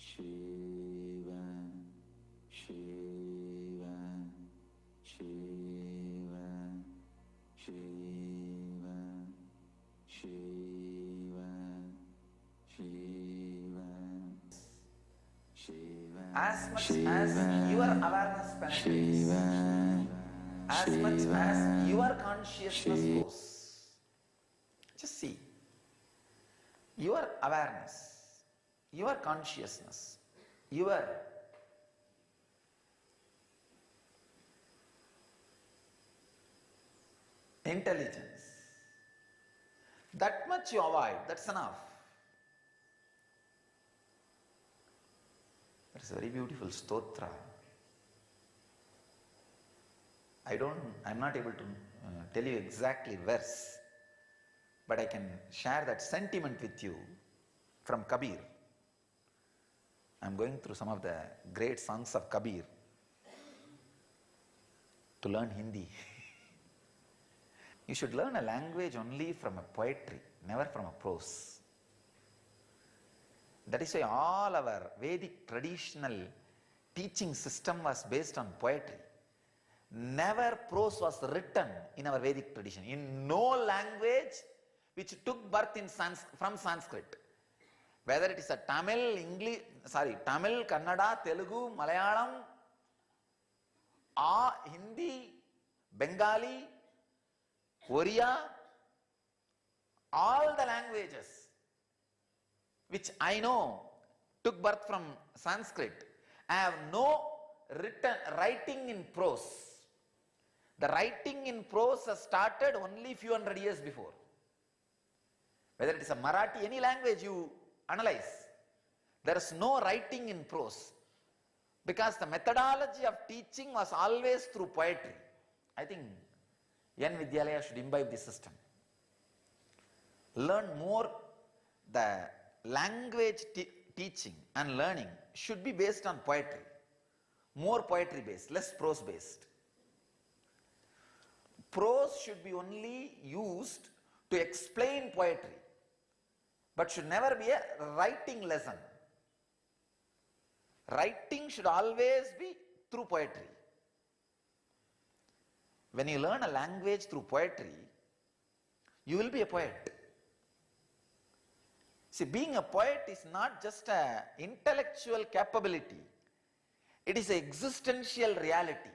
Shiva, Shiva, Shiva, Shiva, Shiva, Shiva, Shiva. As much as your awareness penetrates, as much as your consciousness goes, just see, your awareness, your consciousness, your intelligence, that much you avoid, that's enough. That is a very beautiful stotra. I'm not able to tell you exactly verse, but I can share that sentiment with you from Kabir. I'm going through some of the great songs of Kabir to learn Hindi. You should learn a language only from a poetry, never from a prose. That is why all our Vedic traditional teaching system was based on poetry. Never prose was written in our Vedic tradition, in no language which took birth from Sanskrit. Whether it is a Tamil, Kannada, Telugu, Malayalam, or Hindi, Bengali, Oriya, all the languages which I know took birth from Sanskrit, I have no writing in prose. The writing in prose has started only few hundred years before. Whether it is a Marathi, any language you analyze, there is no writing in prose because the methodology of teaching was always through poetry. I think N Vidyalaya should imbibe this system. Learn more. The language teaching and learning should be based on poetry. More poetry based, less prose based. Prose should be only used to explain poetry, but should never be a writing lesson. Writing should always be through poetry. When you learn a language through poetry, you will be a poet. See, being a poet is not just an intellectual capability, it is an existential reality.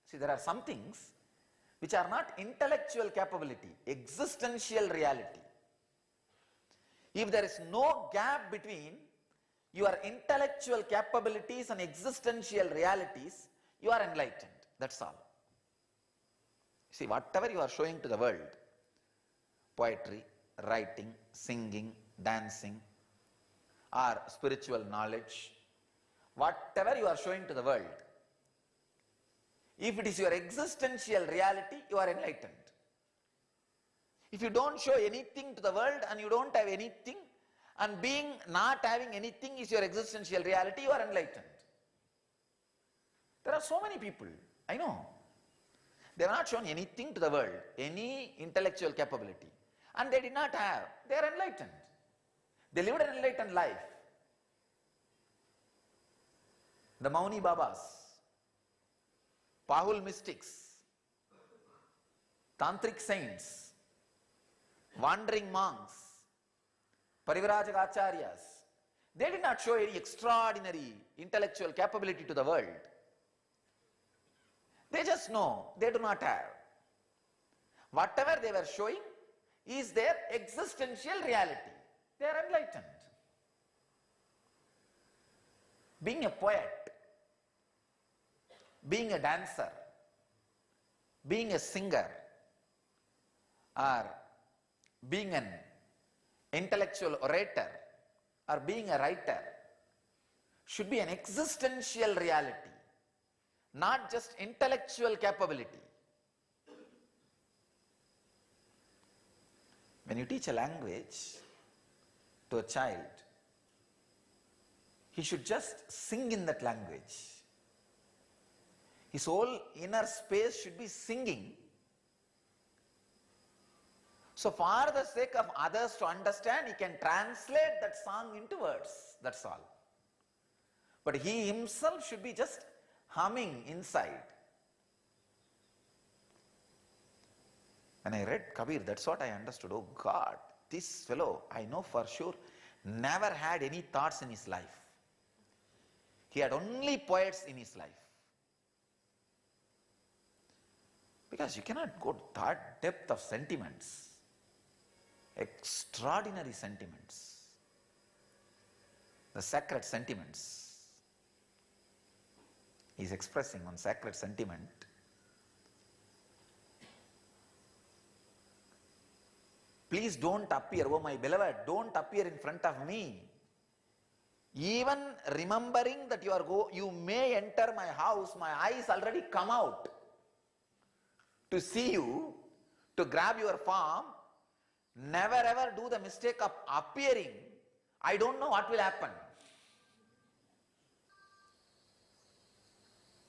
See, there are some things which are not intellectual capability, existential reality. If there is no gap between your intellectual capabilities and existential realities, you are enlightened. That's all. See, whatever you are showing to the world, poetry, writing, singing, dancing, or spiritual knowledge, whatever you are showing to the world, if it is your existential reality, you are enlightened. If you don't show anything to the world and you don't have anything, and being not having anything is your existential reality, you are enlightened. There are so many people, I know, they have not shown anything to the world, any intellectual capability, and they did not have, they are enlightened. They lived an enlightened life. The Mauni Babas, Pahul mystics, Tantric saints, wandering monks, Parivrajaka acharyas, they did not show any extraordinary intellectual capability to the world. They just know they do not have. Whatever they were showing is their existential reality. They are enlightened. Being a poet, being a dancer, being a singer, or being an intellectual orator, or being a writer should be an existential reality, not just intellectual capability. When you teach a language to a child, he should just sing in that language. His whole inner space should be singing. So for the sake of others to understand, he can translate that song into words. That's all. But he himself should be just humming inside. When I read Kabir, that's what I understood. Oh God, this fellow, I know for sure, never had any thoughts in his life. He had only poets in his life. Because you cannot go to that depth of sentiments. Extraordinary sentiments. The sacred sentiments. He is expressing on sacred sentiment. Please don't appear, oh my beloved, don't appear in front of me. Even remembering that you may enter my house, my eyes already come out to see you, to grab your form. Never ever do the mistake of appearing. I don't know what will happen.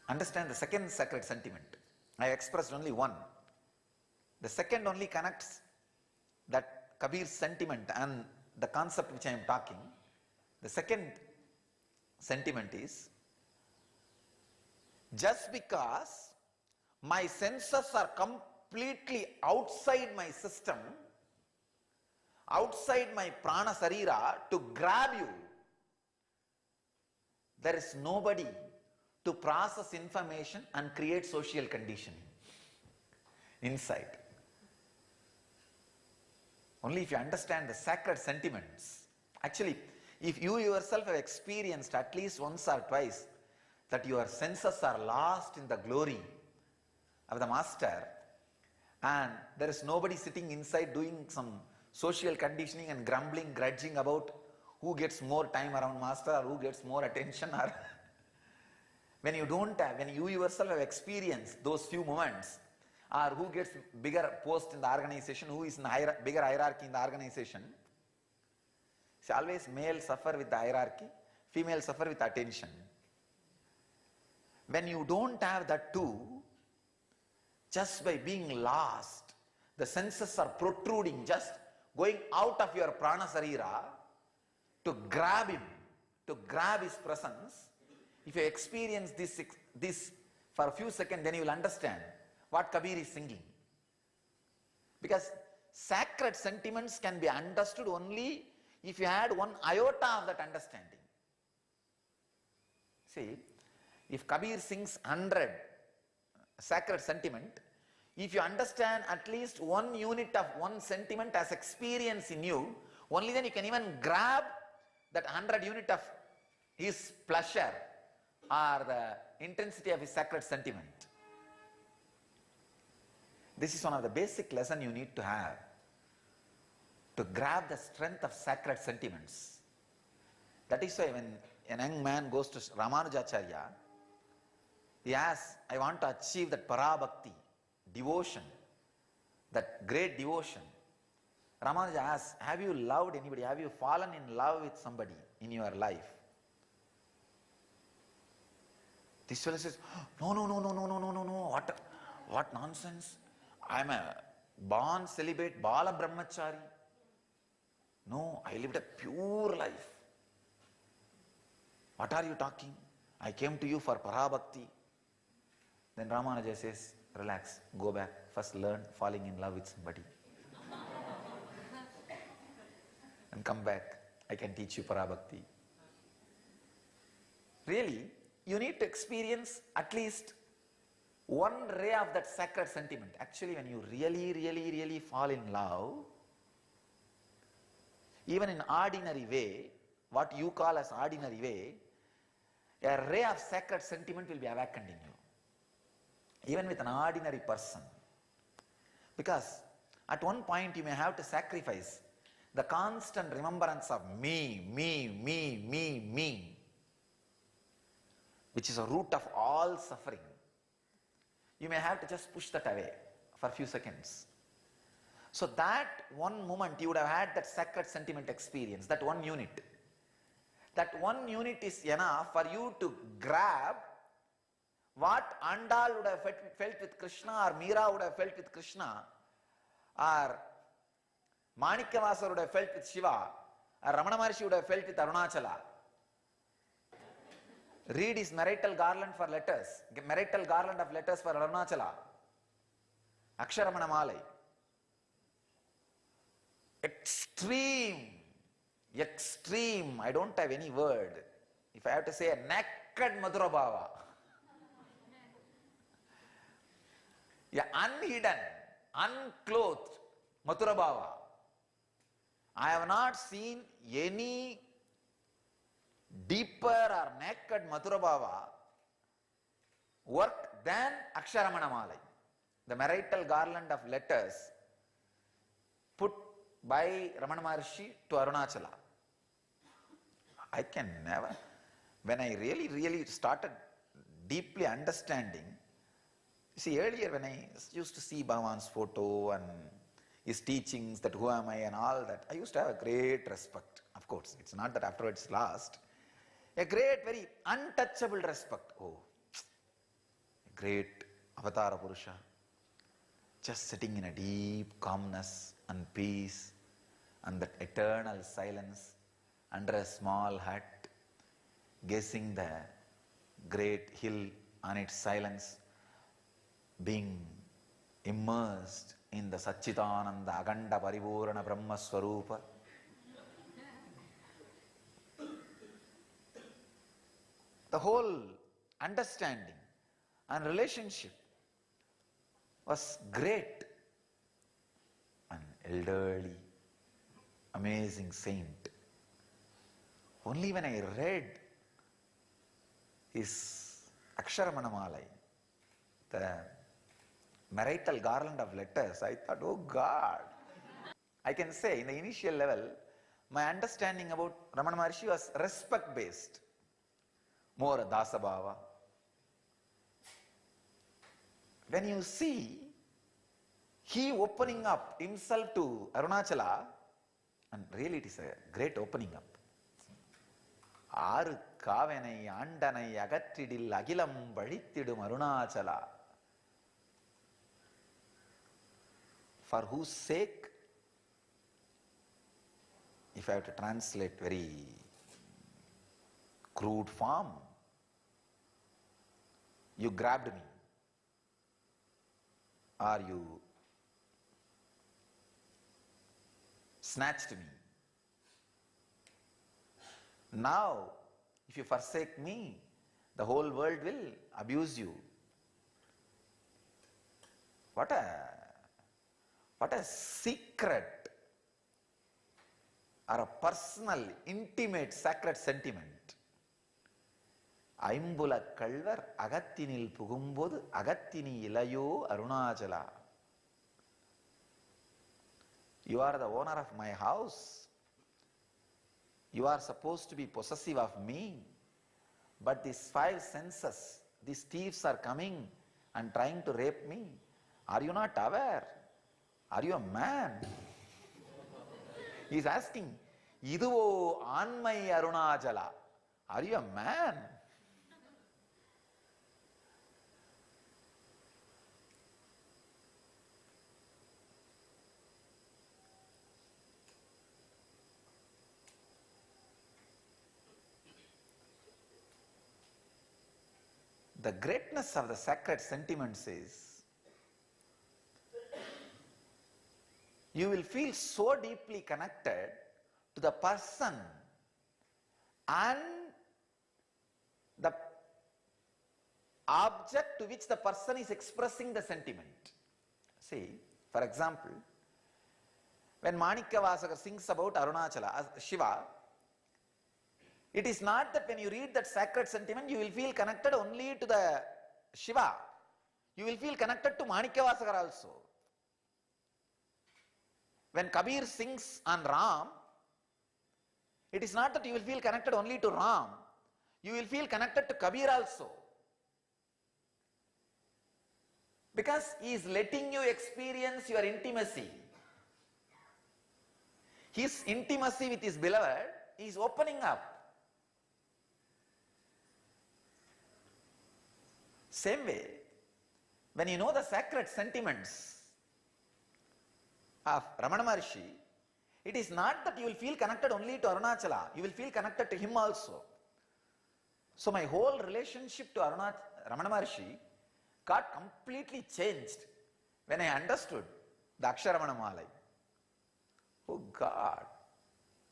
Understand the second sacred sentiment. I expressed only one. The second only connects that Kabir's sentiment and the concept which I am talking. The second sentiment is, just because my senses are completely outside my system, outside my prana sarira to grab you, there is nobody to process information and create social conditioning inside. Only if you understand the sacred sentiments. Actually, if you yourself have experienced at least once or twice that your senses are lost in the glory of the master, and there is nobody sitting inside doing some social conditioning and grumbling, grudging about who gets more time around master or who gets more attention, or when you don't have, when you yourself have experienced those few moments, or who gets bigger post in the organization, who is in bigger hierarchy in the organization. See, always male suffer with the hierarchy, female suffer with attention. When you don't have that too, just by being lost, the senses are protruding, just going out of your prana sarira to grab him, to grab his presence. If you experience this for a few seconds, then you will understand what Kabir is singing. Because sacred sentiments can be understood only if you had one iota of that understanding. See, if Kabir sings 100 sacred sentiment, if you understand at least 1 unit of 1 sentiment as experience in you, only then you can even grab that 100 unit of his pleasure or the intensity of his sacred sentiment. This is one of the basic lessons you need to have to grab the strength of sacred sentiments. That is why when a young man goes to Ramanujacharya, he asks, I want to achieve that parabhakti, devotion, that great devotion. Ramanuja asks, have you loved anybody? Have you fallen in love with somebody in your life? This fellow says, no, what nonsense. I am a born celibate, Bala Brahmachari. No, I lived a pure life. What are you talking? I came to you for parabhakti. Then Ramanuja says, relax, go back, first learn falling in love with somebody. And come back, I can teach you parabhakti. Really, you need to experience at least one ray of that sacred sentiment. Actually, when you really fall in love, even in ordinary way, what you call as ordinary way, a ray of sacred sentiment will be awakened in you. Even with an ordinary person. Because at one point you may have to sacrifice the constant remembrance of me, which is a root of all suffering. You may have to just push that away for a few seconds. So that one moment you would have had that sacred sentiment experience, that one unit. That one unit is enough for you to grab what Andal would have felt with Krishna, or Meera would have felt with Krishna, or Manikyavasa would have felt with Shiva, or Ramana Maharshi would have felt with Arunachala. Read his marital garland for letters, marital garland of letters for Arunachala. Aksharamana Malai. Extreme, extreme, I don't have any word. If I have to say a naked Madhura Bhava. Yeah, unhidden, unclothed Mathura Bhava. I have not seen any deeper or naked Mathura Bhava work than Aksharamana Malai, the marital garland of letters put by Ramana Maharshi to Arunachala. I can never, when I really started deeply understanding, see, earlier when I used to see Bhagavan's photo and his teachings, that who am I and all that, I used to have a great respect. Of course, it's not that afterwards lost. A great, very untouchable respect. Oh, a great Avatara Purusha, just sitting in a deep calmness and peace and that eternal silence under a small hut, gazing the great hill on its silence, being immersed in the Satchitananda Aganda Paripurana Brahma Swarupa. The whole understanding and relationship was great. An elderly, amazing saint. Only when I read his Aksharamana Malai, the marital garland of letters, I thought, oh God. I can say in the initial level, my understanding about Ramana Maharshi was respect based, more Dasa Bhava. When you see he opening up himself to Arunachala, and really it is a great opening up. Aru Kavenai Andanai Agattidil Agilam Vadithidum Arunachala. For whose sake, if I have to translate very crude form, you grabbed me, or you snatched me. Now, if you forsake me, the whole world will abuse you. What a secret or a personal, intimate, sacred sentiment. Aimbula Kalvar Agattinil Pugumbodu Agattini Ilayo Arunachala. You are the owner of my house. You are supposed to be possessive of me. But these five senses, these thieves are coming and trying to rape me. Are you not aware? Are you a man? He is asking, Iduvo Anmai Arunachala. Are you a man? The greatness of the sacred sentiments is, you will feel so deeply connected to the person and the object to which the person is expressing the sentiment. See, for example, when Manikyavasaka sings about Arunachala, Shiva, it is not that when you read that sacred sentiment, you will feel connected only to the Shiva. You will feel connected to Manikyavasakar also. When Kabir sings on Ram, it is not that you will feel connected only to Ram. You will feel connected to Kabir also. Because he is letting you experience your intimacy. His intimacy with his beloved is opening up. Same way, when you know the sacred sentiments of Ramana Maharshi, it is not that you will feel connected only to Arunachala, you will feel connected to him also. So my whole relationship to Ramana Maharshi got completely changed when I understood the Aksharamana Malai. Oh God!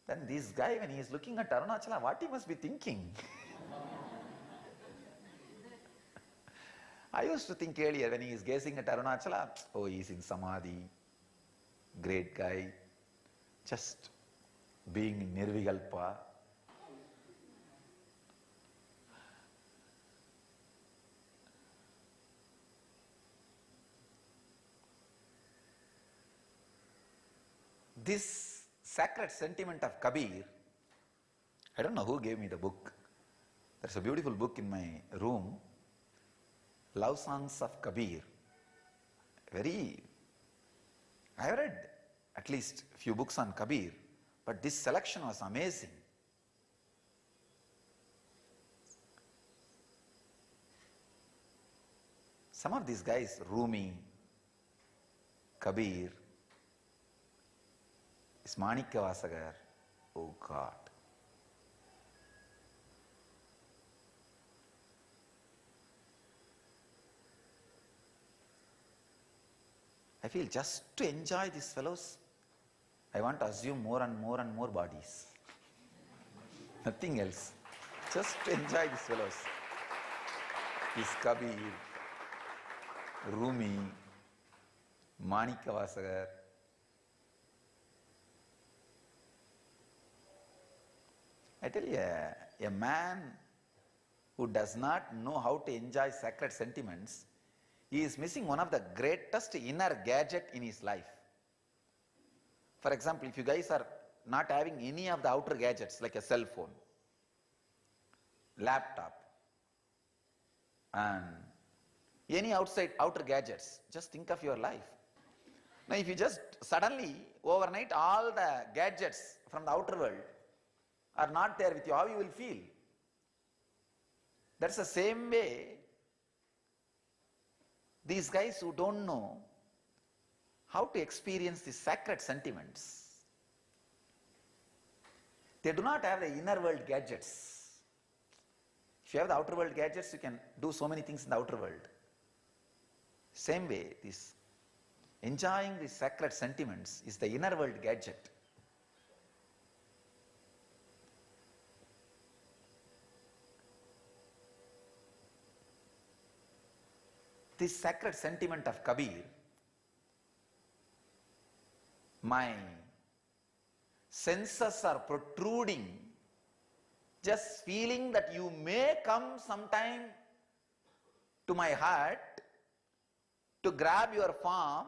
Then this guy, when he is looking at Arunachala, what he must be thinking? I used to think earlier when he is gazing at Arunachala, oh, he is in Samadhi, great guy, just being in Nirvikalpa. This sacred sentiment of Kabir, I don't know who gave me the book. There's a beautiful book in my room, Love Songs of Kabir. I have read at least a few books on Kabir, but this selection was amazing. Some of these guys, Rumi, Kabir, Manikya Vasagar, oh God. I feel just to enjoy these fellows, I want to assume more and more and more bodies. Nothing else. Just to enjoy these fellows. This Kabir, Rumi, Manikya Vasagar. I tell you, a man who does not know how to enjoy sacred sentiments, he is missing one of the greatest inner gadget in his life. For example, if you guys are not having any of the outer gadgets like a cell phone, laptop, and any outer gadgets, just think of your life. Now if you just suddenly, overnight, all the gadgets from the outer world are not there with you, how you will feel? That's the same way these guys who don't know how to experience the sacred sentiments, they do not have the inner world gadgets. If you have the outer world gadgets, you can do so many things in the outer world. Same way, this enjoying the sacred sentiments is the inner world gadget. This sacred sentiment of Kabir, my senses are protruding, just feeling that you may come sometime to my heart to grab your form,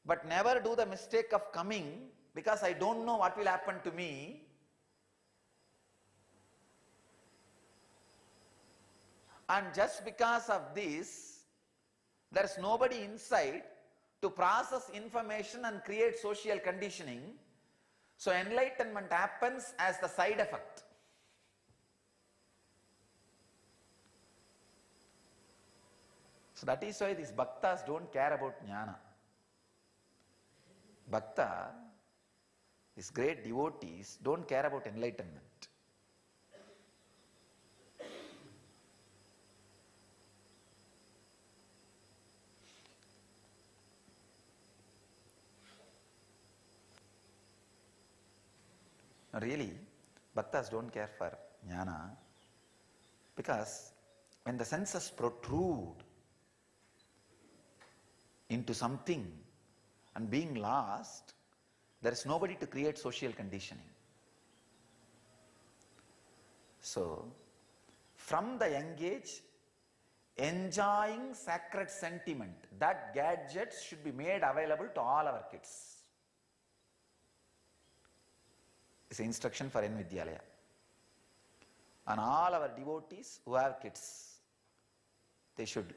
but never do the mistake of coming because I don't know what will happen to me. And just because of this, there is nobody inside to process information and create social conditioning. So enlightenment happens as the side effect. So that is why these bhaktas don't care about jnana. Bhakta, these great devotees, don't care about enlightenment. Really, bhaktas don't care for jnana because when the senses protrude into something and being lost, there is nobody to create social conditioning. So, from the young age, enjoying sacred sentiment, that gadgets should be made available to all our kids. It's an instruction for N Vidyalaya. And all our devotees who have kids, they should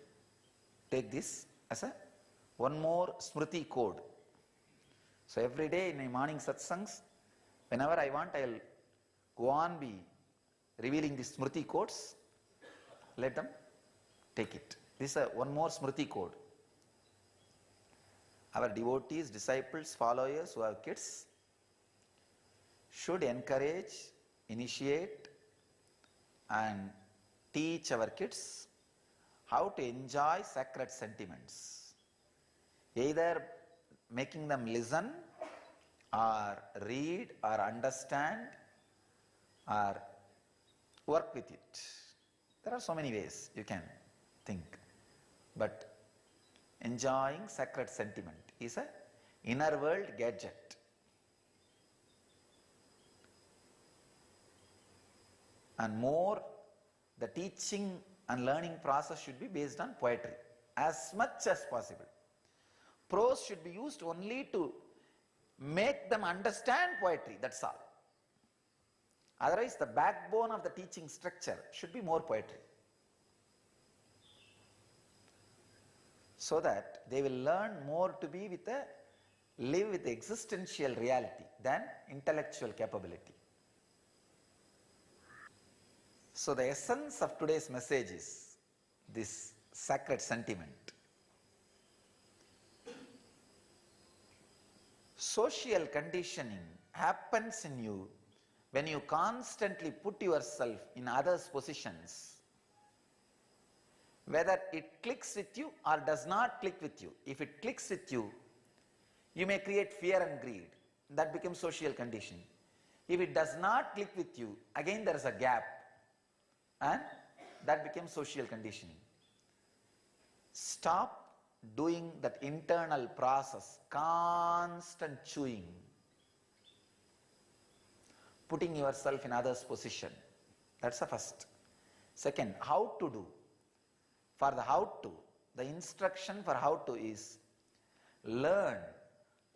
take this as one more Smriti code. So every day in my morning satsangs, whenever I want, I'll go on be revealing these Smriti codes. Let them take it. This is one more Smriti code. Our devotees, disciples, followers who have kids should encourage, initiate and teach our kids how to enjoy sacred sentiments, either making them listen or read or understand or work with it. There are so many ways you can think, but enjoying sacred sentiment is a inner world gadget. And more, the teaching and learning process should be based on poetry as much as possible. Prose should be used only to make them understand poetry, that's all. Otherwise, the backbone of the teaching structure should be more poetry, so that they will learn more to be with live with the existential reality than intellectual capability. So the essence of today's message is this sacred sentiment. Social conditioning happens in you when you constantly put yourself in others' positions, whether it clicks with you or does not click with you. If it clicks with you, you may create fear and greed. That becomes social conditioning. If it does not click with you, again there is a gap, and that becomes social conditioning. Stop doing that internal process, constant chewing, putting yourself in others' position. That's the first. Second, how to do. For the how to, the instruction for how to is learn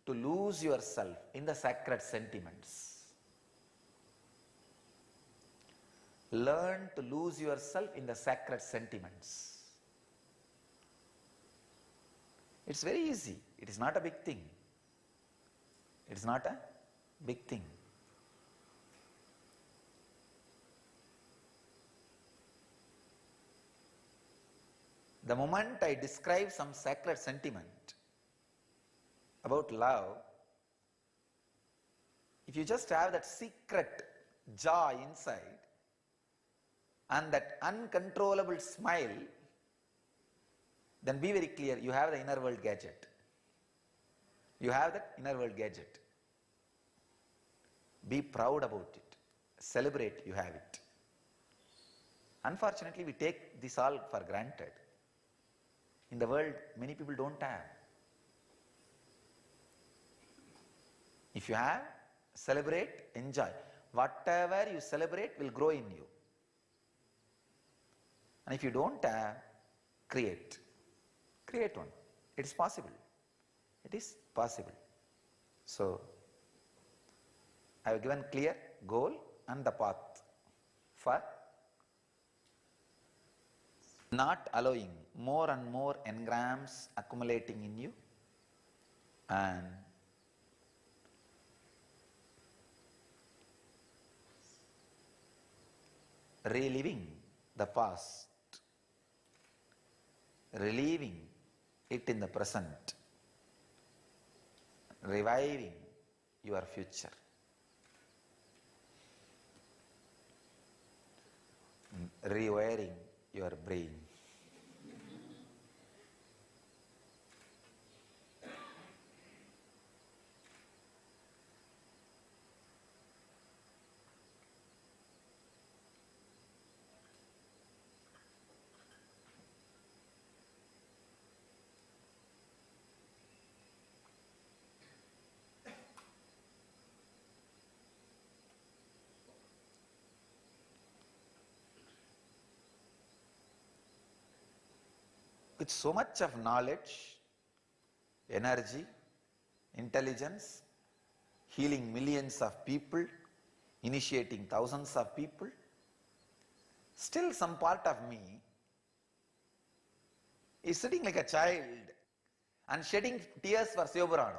to lose yourself in the sacred sentiments. Learn to lose yourself in the sacred sentiments. It's very easy. It is not a big thing. It is not a big thing. The moment I describe some sacred sentiment about love, if you just have that secret joy inside and that uncontrollable smile, then be very clear, you have the inner world gadget. You have that inner world gadget. Be proud about it. Celebrate you have it. Unfortunately, we take this all for granted. In the world, many people don't have. If you have, celebrate, enjoy. Whatever you celebrate will grow in you. And if you don't have, create. Create one. It is possible. It is possible. So, I have given clear goal and the path for not allowing more and more engrams accumulating in you and reliving the past, reliving it in the present, reviving your future. Rewiring your brain. With so much of knowledge, energy, intelligence, healing millions of people, initiating thousands of people, still some part of me is sitting like a child and shedding tears for Sivapuranam.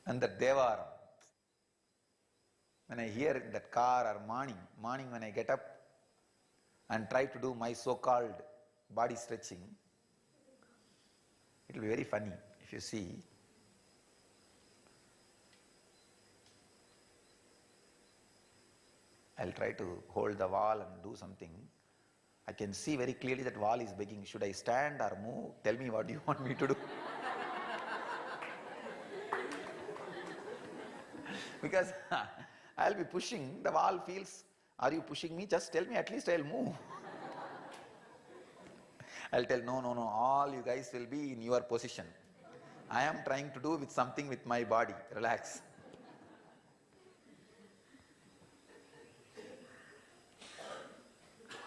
And the Devaram. When I hear in that car or morning when I get up and try to do my so-called body stretching, it will be very funny if you see. I'll try to hold the wall and do something. I can see very clearly that wall is begging, should I stand or move? Tell me what you want me to do. Because I'll be pushing, the wall feels, are you pushing me? Just tell me, at least I'll move. I'll tell, no, all you guys will be in your position. I am trying to do with something with my body, relax.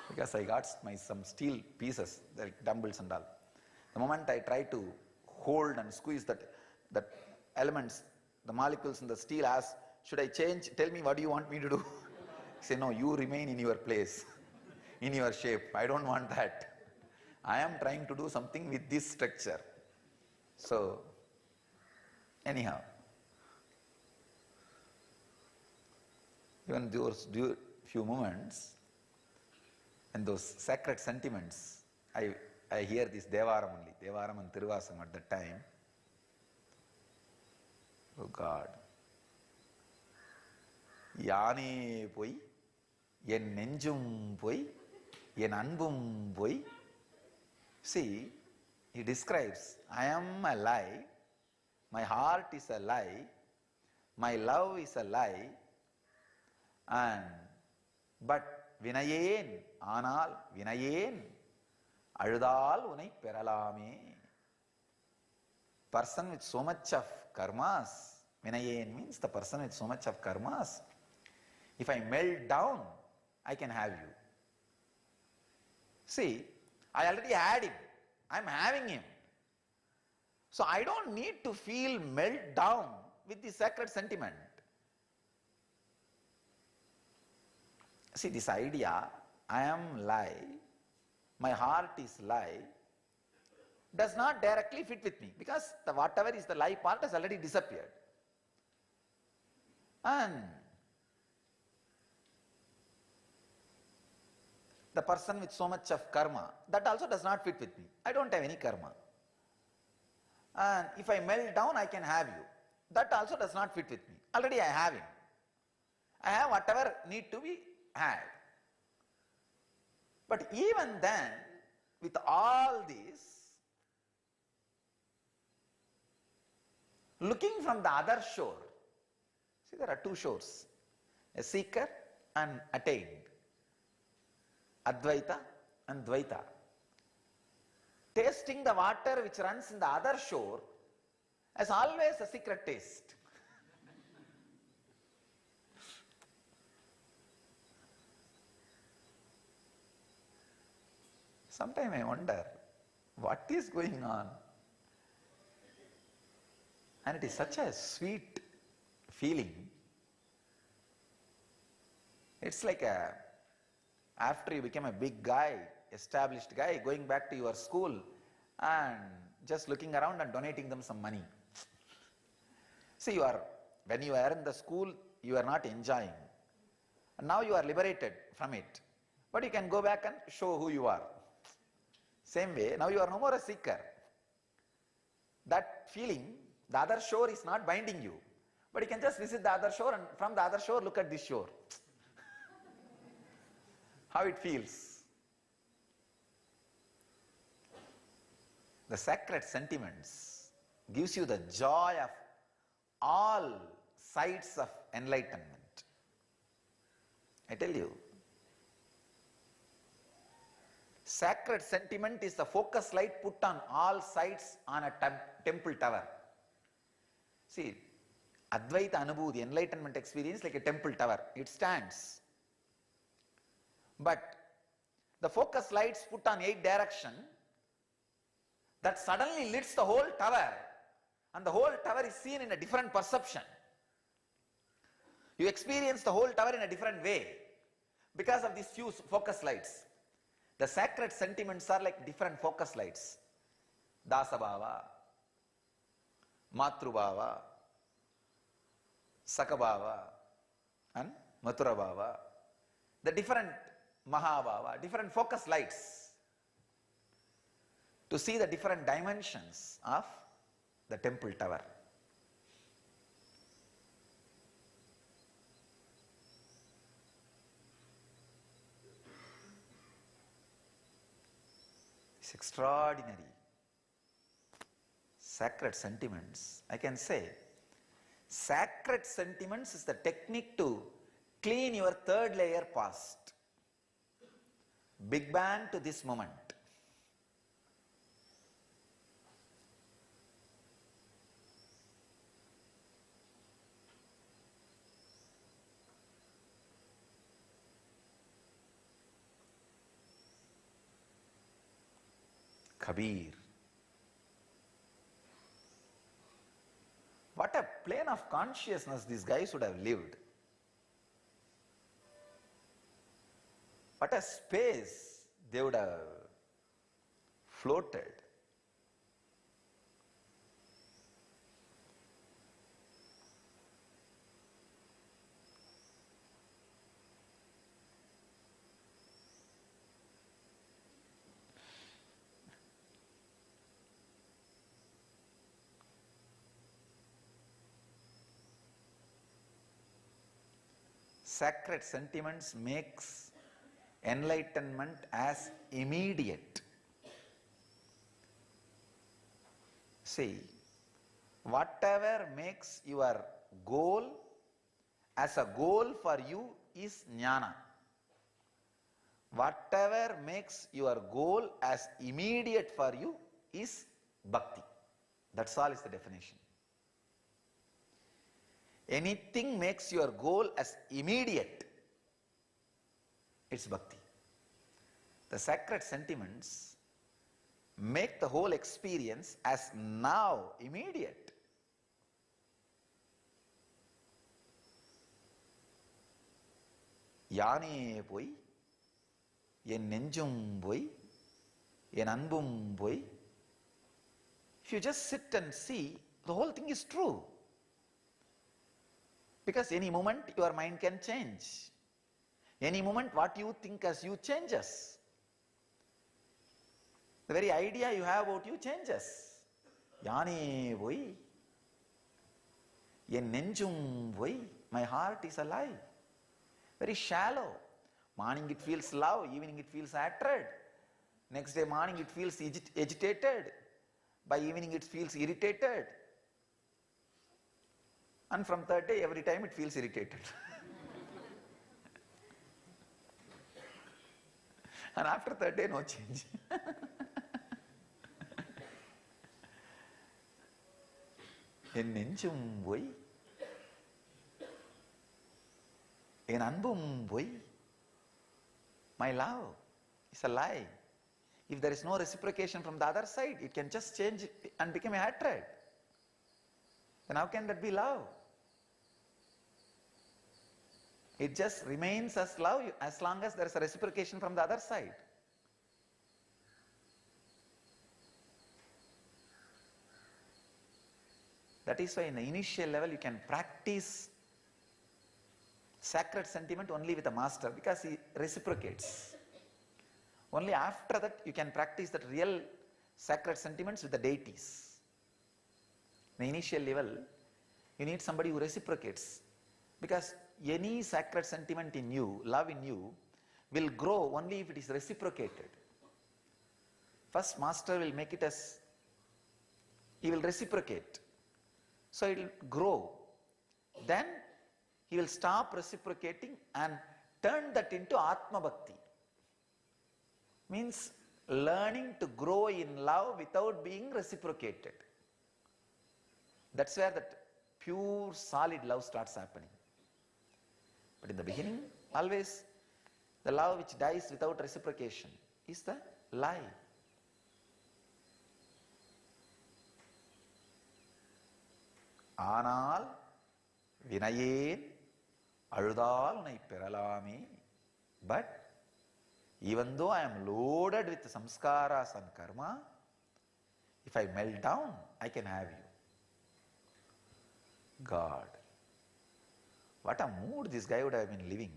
Because I got some steel pieces, like dumbbells and all. The moment I try to hold and squeeze that elements, the molecules in the steel ask, should I change? Tell me, what do you want me to do? Say, no, you remain in your place, in your shape. I don't want that. I am trying to do something with this structure. So, anyhow, even those few moments and those sacred sentiments, I hear this Devaram only, Devaram and Tiruvasam at that time. Oh God. Yaane poi, yen nenjum poi, yen anbum poi. See, he describes, I am a lie, my heart is a lie, my love is a lie, but vinayen, anal, vinayen, aludal unai peralame. Person with so much of karmas, vinayen means the person with so much of karmas. If I melt down, I can have you. See, I already had him. I'm having him. So I don't need to feel melt down with the sacred sentiment. See, this idea, I am lie, my heart is lie, does not directly fit with me, because whatever is the lie part has already disappeared. And the person with so much of karma, that also does not fit with me. I don't have any karma. And if I melt down, I can have you. That also does not fit with me. Already I have him. I have whatever need to be had. But even then, with all this, looking from the other shore, see, there are two shores, a seeker and attained. Advaita and Dvaita. Tasting the water which runs in the other shore has always a secret taste. Sometimes I wonder, what is going on? And it is such a sweet feeling. It's like after you become a big guy, established guy, going back to your school and just looking around and donating them some money. See, when you are in the school, you are not enjoying. And now you are liberated from it. But you can go back and show who you are. Same way, now you are no more a seeker. That feeling, the other shore is not binding you. But you can just visit the other shore and from the other shore look at this shore. How it feels. The sacred sentiments gives you the joy of all sides of enlightenment. I tell you, sacred sentiment is the focus light put on all sides on a temple tower. See, Advaita Anubhuti, enlightenment experience, like a temple tower. It stands. But the focus lights put on 8 direction, that suddenly lights the whole tower, and the whole tower is seen in a different perception. You experience the whole tower in a different way because of these few focus lights. The sacred sentiments are like different focus lights. Dasabhava, Matrubhava, Sakabhava, and Mathurabhava. The different Mahabhava, different focus lights to see the different dimensions of the temple tower. It's extraordinary. Sacred sentiments, I can say, sacred sentiments is the technique to clean your third layer past. Big Bang to this moment. Kabir. What a plane of consciousness these guys would have lived. What a space they would have floated. Sacred sentiments makes enlightenment as immediate. See, whatever makes your goal as a goal for you is jnana. Whatever makes your goal as immediate for you is bhakti. That's all is the definition. Anything makes your goal as immediate, it's bhakti. The sacred sentiments make the whole experience as now immediate. Yaane poi, yen nenjum poi, yen anbum poi. If you just sit and see, the whole thing is true. Because any moment your mind can change. Any moment what you think as you changes. The very idea you have about you changes. Yaane voi, yen nenjum voi, my heart is alive. Very shallow. Morning it feels love, evening it feels hatred. Next day morning it feels agitated. By evening it feels irritated. And from third day, every time it feels irritated. And after third day, no change. En nenjum voi, en anbum voi, my love is a lie. If there is no reciprocation from the other side, it can just change and become a hatred. Then how can that be love? It just remains as love as long as there is a reciprocation from the other side. That is why in the initial level you can practice sacred sentiment only with a master because he reciprocates. Only after that you can practice that real sacred sentiments with the deities. In the initial level, you need somebody who reciprocates. Because any sacred sentiment in you, love in you, will grow only if it is reciprocated. First, master will make it as, he will reciprocate. So it will grow. Then, he will stop reciprocating and turn that into Atma Bhakti. Means learning to grow in love without being reciprocated. That's where that pure, solid love starts happening. But in the beginning, always the love which dies without reciprocation is the lie. Aanal vinayen aludal unai peralame. But even though I am loaded with samskaras and karma, if I melt down, I can have you. God. What a mood this guy would have been living.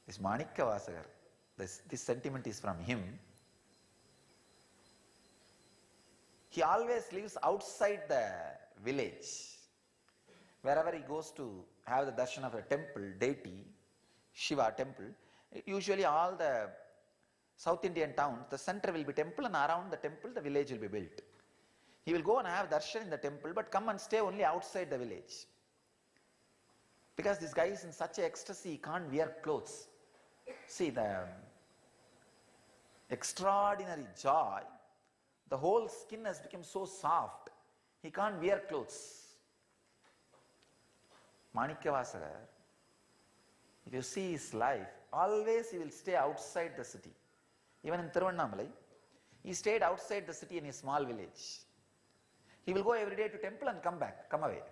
This Manikya Vasagar, this sentiment is from him. He always lives outside the village. Wherever he goes to have the darshan of a temple, deity, Shiva temple, usually all the South Indian towns, the center will be temple and around the temple the village will be built. He will go and have darshan in the temple but come and stay only outside the village. Because this guy is in such a ecstasy, he can't wear clothes. See the extraordinary joy, the whole skin has become so soft, he can't wear clothes. Manikyavasagar, if you see his life, always he will stay outside the city. Even in Thiruvannamalai, he stayed outside the city in a small village. He will go every day to temple and come back, come away.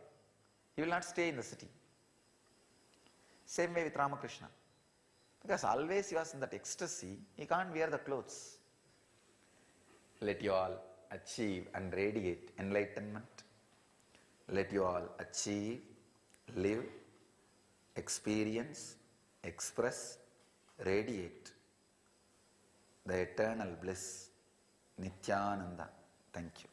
He will not stay in the city. Same way with Ramakrishna. Because always he was in that ecstasy, he can't wear the clothes. Let you all achieve and radiate enlightenment. Let you all achieve, live, experience, express, radiate the eternal bliss, Nithyananda. Thank you.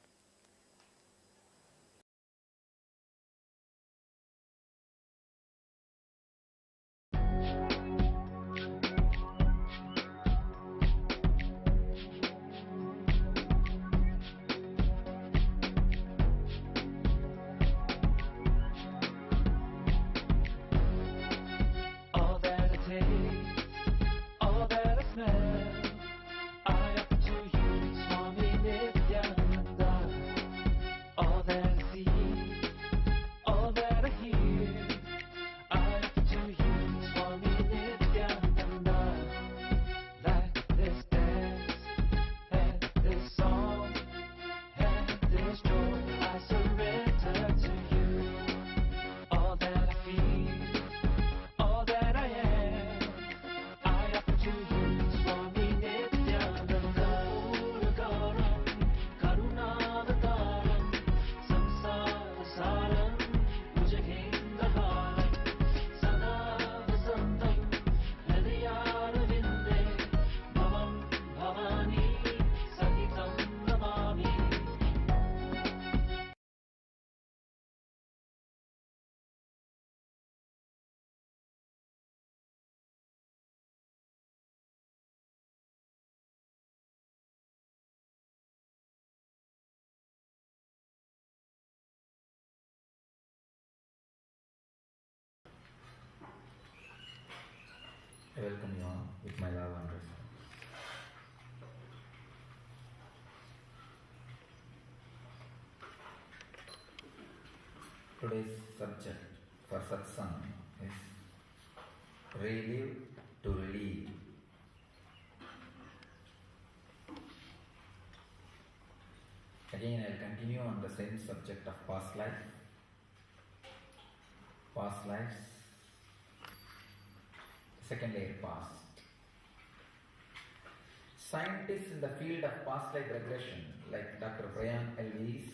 I welcome you all with my love and respect. Today's subject for satsang is relive to relieve. Again, I will continue on the same subject of past life, past lives, second layer past. Scientists in the field of past life regression like Dr. Brian Elvis,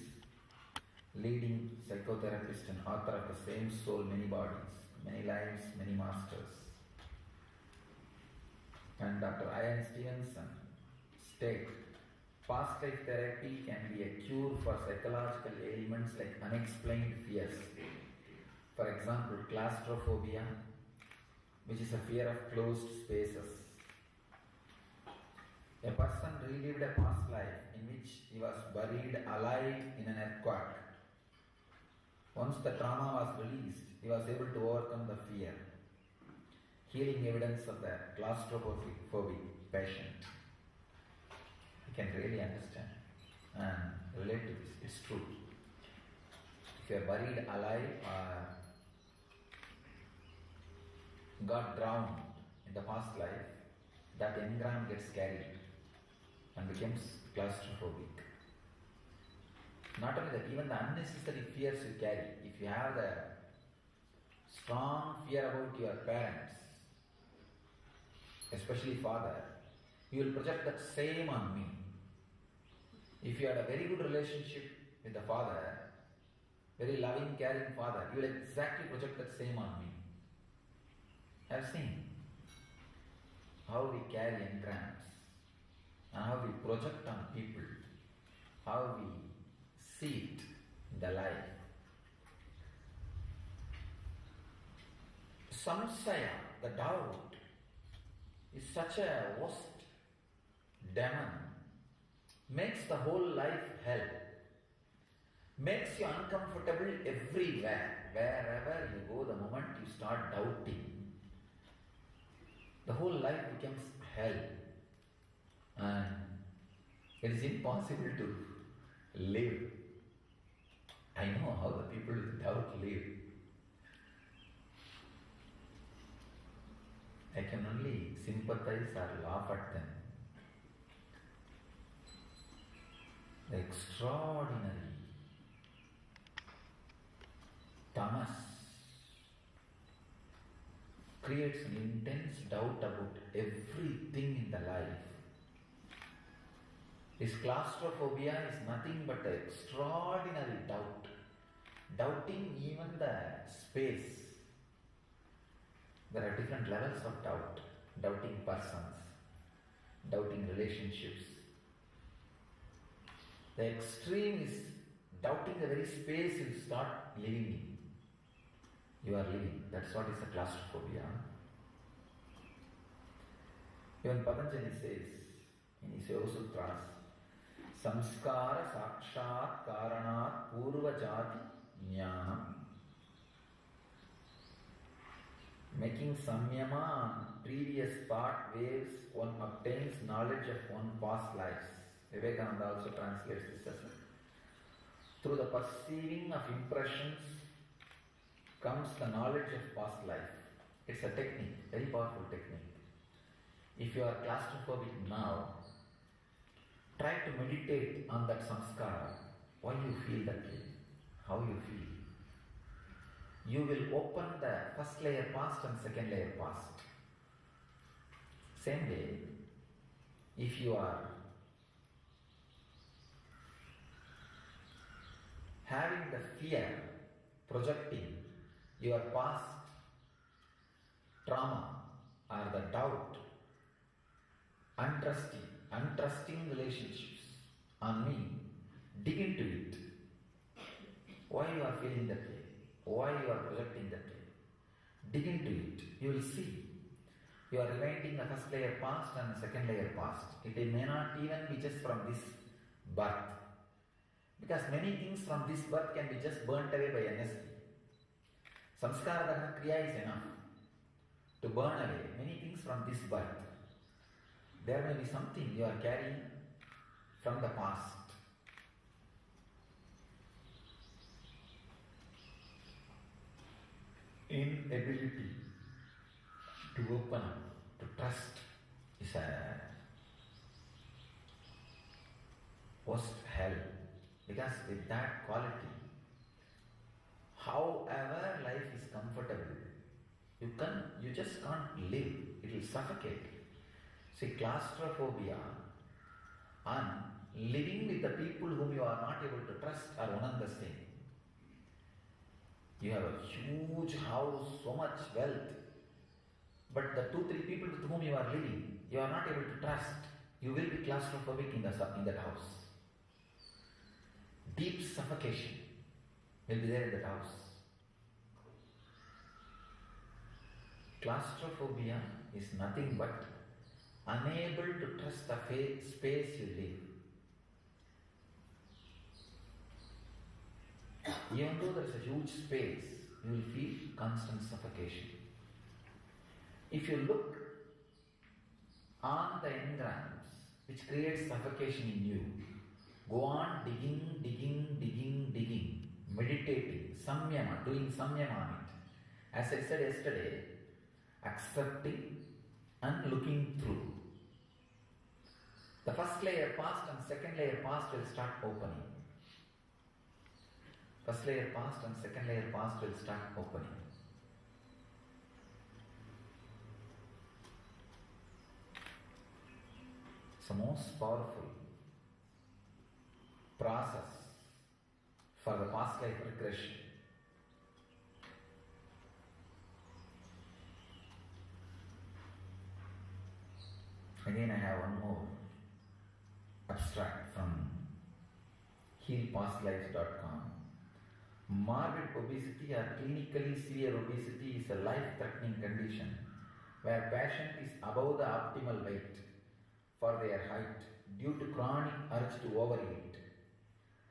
leading psychotherapist and author of The Same Soul, Many Bodies, Many Lives, Many Masters, and Dr. Ian Stevenson state past life therapy can be a cure for psychological ailments like unexplained fears. For example, claustrophobia, which is a fear of closed spaces. A person relived a past life in which he was buried alive in an earthquake. Once the trauma was released, he was able to overcome the fear. Healing evidence of the claustrophobic patient. You can really understand and relate to this. It's true. If you are buried alive or got drowned in the past life, that engram gets carried and becomes claustrophobic. Not only that, even the unnecessary fears you carry. If you have the strong fear about your parents, especially father, you will project that same on me. If you had a very good relationship with the father, very loving, caring father, you will exactly project that same on me. I have seen how we carry engrams and how we project on people, how we see it in the life. Samsaya, the doubt, is such a worst demon, makes the whole life hell, makes you uncomfortable everywhere. Wherever you go, the moment you start doubting, the whole life becomes hell. And it is impossible to live. I know how the people with doubt live. I can only sympathize or laugh at them. The extraordinary tamas creates an intense doubt about everything in the life. This claustrophobia is nothing but an extraordinary doubt, doubting even the space. There are different levels of doubt: doubting persons, doubting relationships. The extreme is doubting the very space you start living in. You are living. That's what is a claustrophobia. Even Patanjali says in his Yoga Sutras, Samskara Sakshat Karanat Purva Jati Jnanam. Making samyama on previous thought waves, one obtains knowledge of one past lives. Vivekananda also translates this as through the perceiving of impressions comes the knowledge of past life. It's a technique, very powerful technique. If you are claustrophobic now, try to meditate on that samskara. Why you feel that way? How you feel? You will open the first layer past and second layer past. Same way, if you are having the fear, projecting your past trauma or the doubt, untrusting relationships on me, dig into it. Why you are feeling that way? Why you are projecting that way? Dig into it. You will see. You are rewinding the first layer past and the second layer past. It may not even be just from this birth. Because many things from this birth can be just burnt away by NSP. Samskara Dahana Kriya is enough to burn away many things from this birth. There may be something you are carrying from the past. Inability to open up, to trust is a worst hell. Because with that quality, however life is comfortable, you just can't live. It will suffocate. See, claustrophobia and living with the people whom you are not able to trust are one and the same. You have a huge house, so much wealth, but the 2-3 people with whom you are living, you are not able to trust. You will be claustrophobic in that house. Deep suffocation will be there in that house. Claustrophobia is nothing but unable to trust the space you live. Even though there is a huge space, you will feel constant suffocation. If you look on the engrams which creates suffocation in you, go on digging, meditating, samyama, doing samyama on it. As I said yesterday, accepting and looking through. The first layer past and second layer past will start opening. First layer past and second layer past will start opening. It's the most powerful process for the past life regression. Again, I have one more abstract from healpastlives.com. Morbid obesity or clinically severe obesity is a life-threatening condition where patient is above the optimal weight. for their height due to chronic urge to overeat.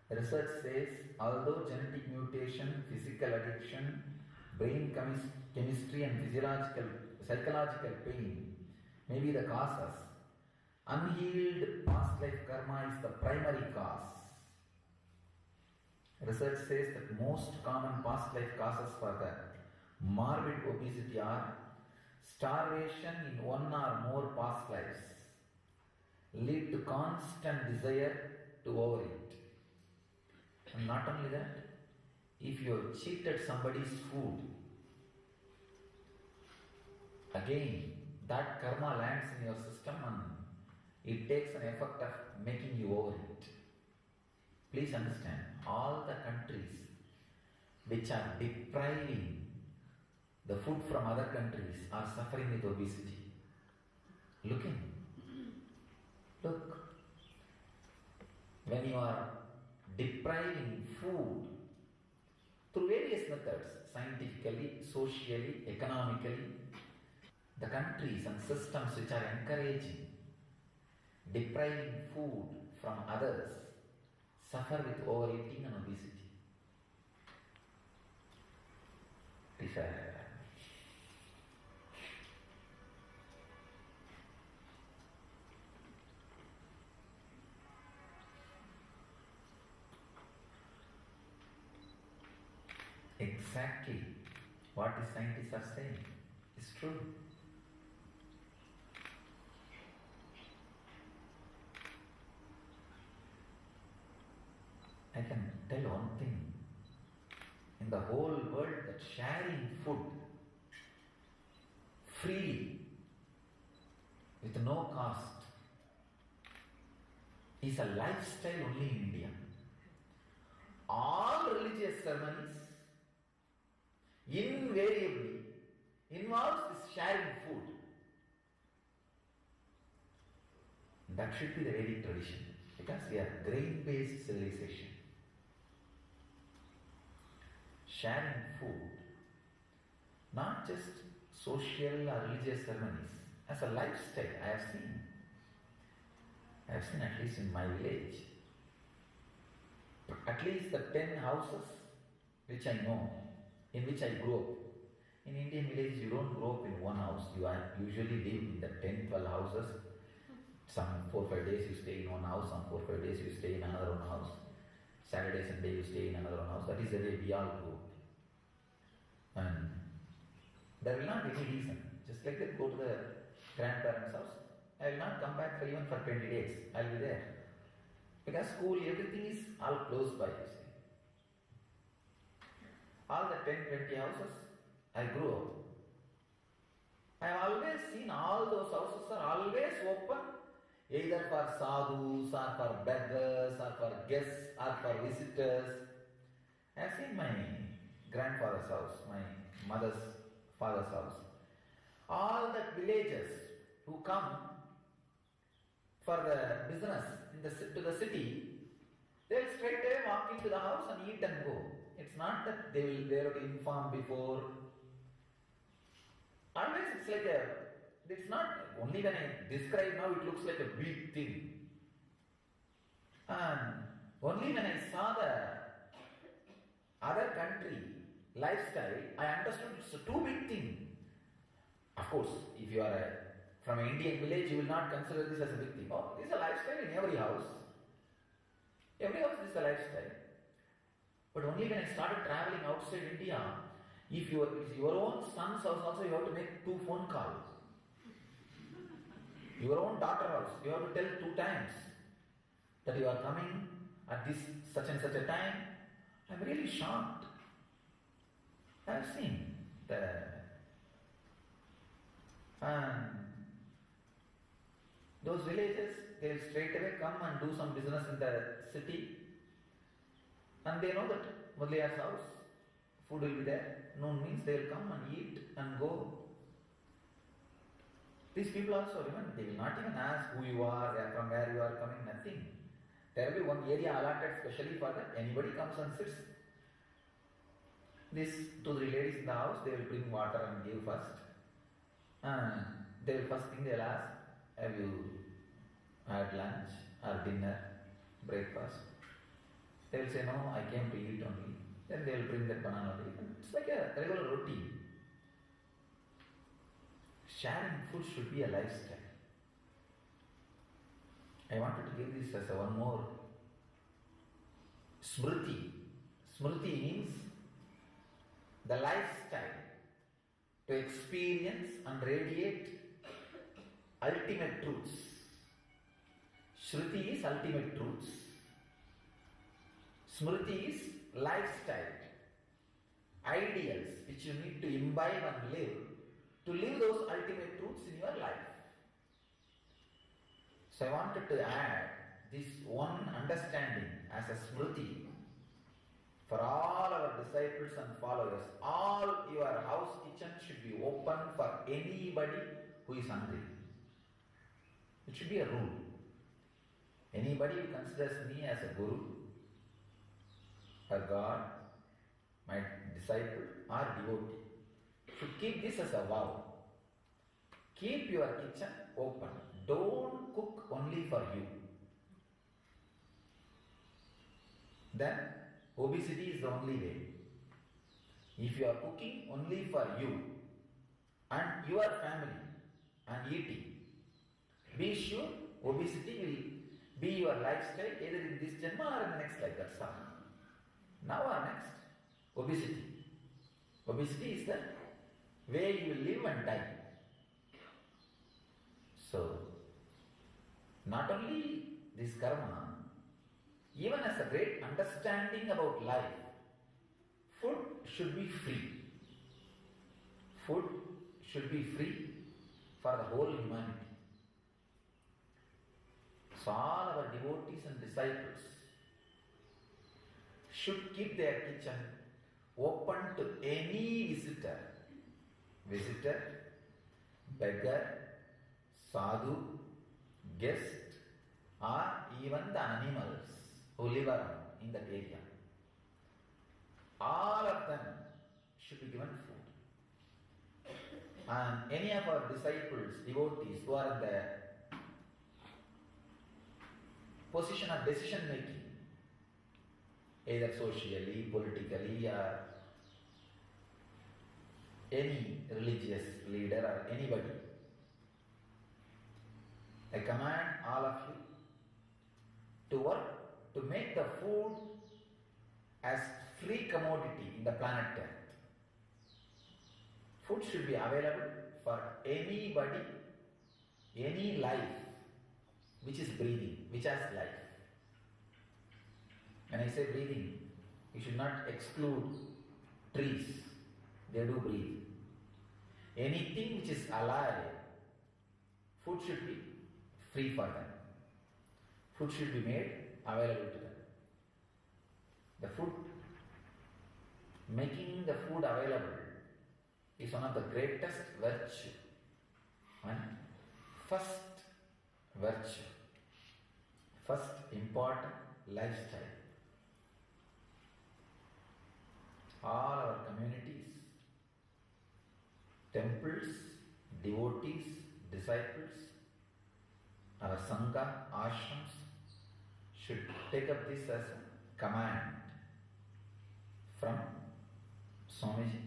Research says although genetic mutation, physical addiction, brain chemistry and psychological pain may be the causes, unhealed past life karma is the primary cause. Research says that most common past life causes for the morbid obesity are starvation in one or more past lives, lead to constant desire to overeat. And not only that, if you have cheated somebody's food, again that karma lands in your system and it takes an effect of making you overeat. Please understand, all the countries which are depriving the food from other countries are suffering with obesity. Look. When you are depriving food through various methods, scientifically, socially, economically, the countries and systems which are encouraging depriving food from others suffer with overeating and obesity. Exactly what the scientists are saying is true. I can tell one thing. In the whole world, that sharing food freely with no cost is a lifestyle only in India. All religious ceremonies invariably involves this sharing food. That should be the Vedic tradition, because we are grain-based civilization. Sharing food, not just social or religious ceremonies, as a lifestyle. I have seen at least in my village, at least the 10 houses which I know, in which I grew up. In Indian village, you don't grow up in one house. You usually live in the 10, 12 houses. Some 4-5 days you stay in one house, some 4-5 days you stay in another one house. Saturday, Sunday you stay in another one house. That is the way we all grew up. And there will not be any reason. Just like that, go to the grandparents' house. I will not come back for even for 20 days. I will be there. Because school, everything is all close by, you see. All the 10, 20 houses, I grew up. I have always seen all those houses are always open, either for sadhus or for beggars or for guests or for visitors. I have seen my grandfather's house, my mother's father's house. All the villagers who come for the business to the city, they will straight away walk into the house and eat and go. It's not that they have to inform before. Always it's not, only when I describe now it looks like a big thing. And only when I saw the other country lifestyle, I understood it's a too big thing. Of course, if you are from an Indian village, you will not consider this as a big thing. Oh, this is a lifestyle in every house. Every house is a lifestyle. But only when I started traveling outside India, if your own son's house also, you have to make 2 phone calls. Your own daughter's house, you have to tell 2 times that you are coming at this such and such a time. I am really shocked. I have seen those villages, they will straight away come and do some business in the city, and they know that Mudaliar's house, food will be there. Noon means they will come and eat and go. These people also, they will not even ask who you are, from where you are coming, nothing. There will be one area allotted specially for that. Anybody comes and sits. These 2-3 ladies in the house, they will bring water and give first. And they will first thing they will ask, have you had lunch or dinner, breakfast. They will say, no, I came to eat only. Then they will bring that banana only. It's like a regular routine. Sharing food should be a lifestyle. I wanted to give this as one more smriti. Smriti means the lifestyle to experience and radiate ultimate truths. Shruti is ultimate truths. Smriti is lifestyle, ideals which you need to imbibe and live to live those ultimate truths in your life. So I wanted to add this one understanding as a smriti for all our disciples and followers. All your house kitchen should be open for anybody who is hungry. It should be a rule. Anybody who considers me as a guru, a God, my disciple or devotee, should keep this as a vow. Keep your kitchen open. Don't cook only for you. Then obesity is the only way. If you are cooking only for you and your family and eating, be sure obesity will be your lifestyle either in this janma or in the next life. That's all. Now or next, obesity. Obesity is the way you will live and die. So, not only this karma, even as a great understanding about life, food should be free. Food should be free for the whole humanity. So all our devotees and disciples should keep their kitchen open to any visitor, beggar, sadhu, guest, or even the animals who live around in that area. All of them should be given food. And any of our disciples, devotees who are in the position of decision making, either socially, politically, or any religious leader or anybody, I command all of you to work to make the food as free commodity in the planet Earth. Food should be available for anybody, any life which is breathing, which has life. When I say breathing, you should not exclude trees. They do breathe. Anything which is alive, food should be free for them. Food should be made available to them. The food, making the food available is one of the greatest virtue and first virtue, first important lifestyle. All our communities, temples, devotees, disciples, our sangha, ashrams should take up this as a command from Swamiji.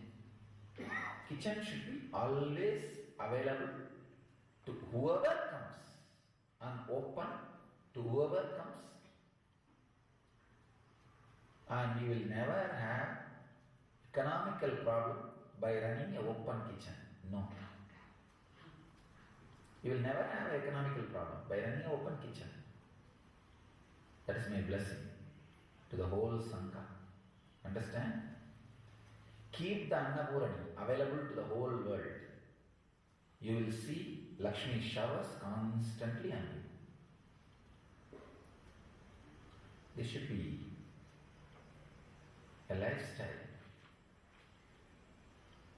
Kitchen should be always available to whoever comes and open to whoever comes, and you will never have economical problem by running an open kitchen. No. You will never have an economical problem by running an open kitchen. That is my blessing to the whole Sangha. Understand? Keep the Annapurani available to the whole world. You will see Lakshmi showers constantly on you. This should be a lifestyle.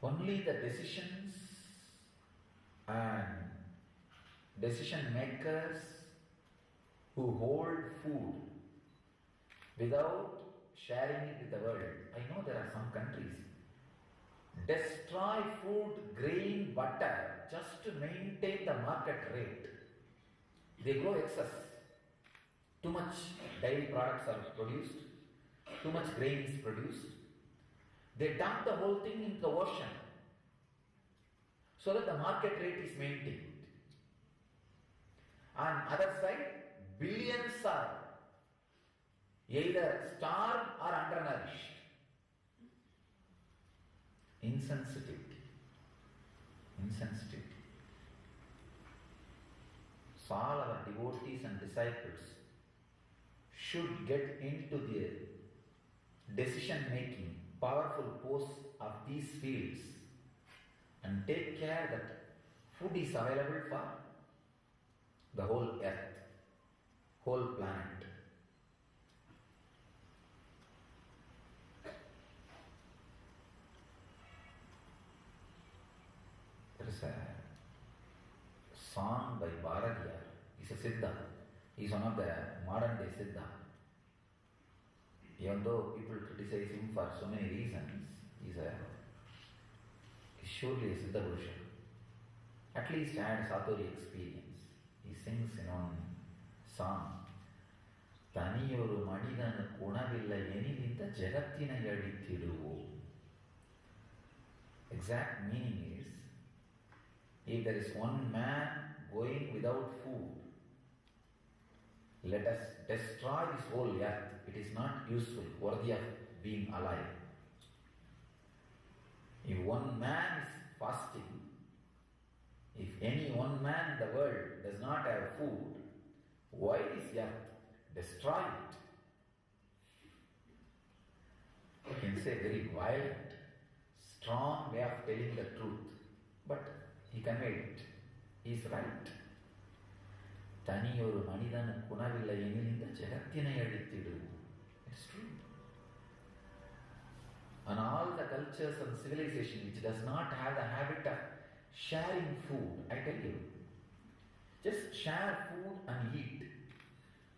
Only the decisions and decision makers who hold food without sharing it with the world. I know there are some countries destroy food, grain, butter just to maintain the market rate. They grow excess. Too much dairy products are produced, too much grain is produced. They dump the whole thing into the ocean so that the market rate is maintained. On other side, billions are either starved or undernourished. Insensitivity. Insensitivity. So all our devotees and disciples should get into the decision-making, powerful posts of these fields and take care that food is available for the whole earth, whole planet. There is a song by Bharadiyar. He's a Siddha. He's one of the modern day Siddha. Even though people criticize him for so many reasons, he's surely a Siddha Purusha. At least had Satori experience. He sings in one song. தனியொரு மனிதனுக்கு உணவில்லை எனில் இந்த ஜெகத்தினை அழித்திடுவோம். Exact meaning is, if there is one man going without food, let us destroy this whole earth. It is not useful, worthy of being alive. If one man is fasting, if any one man in the world does not have food, why this earth? Destroy it. You can say very violent, strong way of telling the truth, but he conveyed it. He is right. தனியொரு மனிதனுக்கு உணவில்லை எனில் இந்த ஜெகத்தினை அழித்திடுவோம். It's true. And all the cultures and civilization which does not have the habit of sharing food, I tell you, just share food and eat.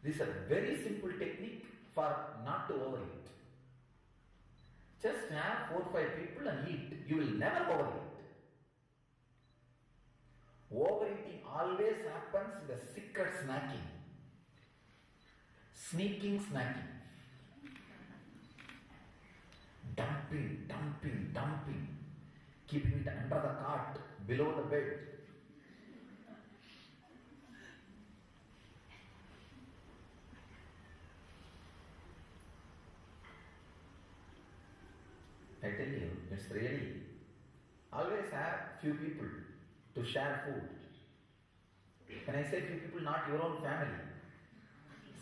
This is a very simple technique for not to overeat. Just have 4 or 5 people and eat. You will never overeat. Overeating always happens in the secret snacking. Sneaking snacking. Dumping. Keeping it under the cart, below the bed. I tell you, it's really, always have few people to share food. When I say few people, not your own family.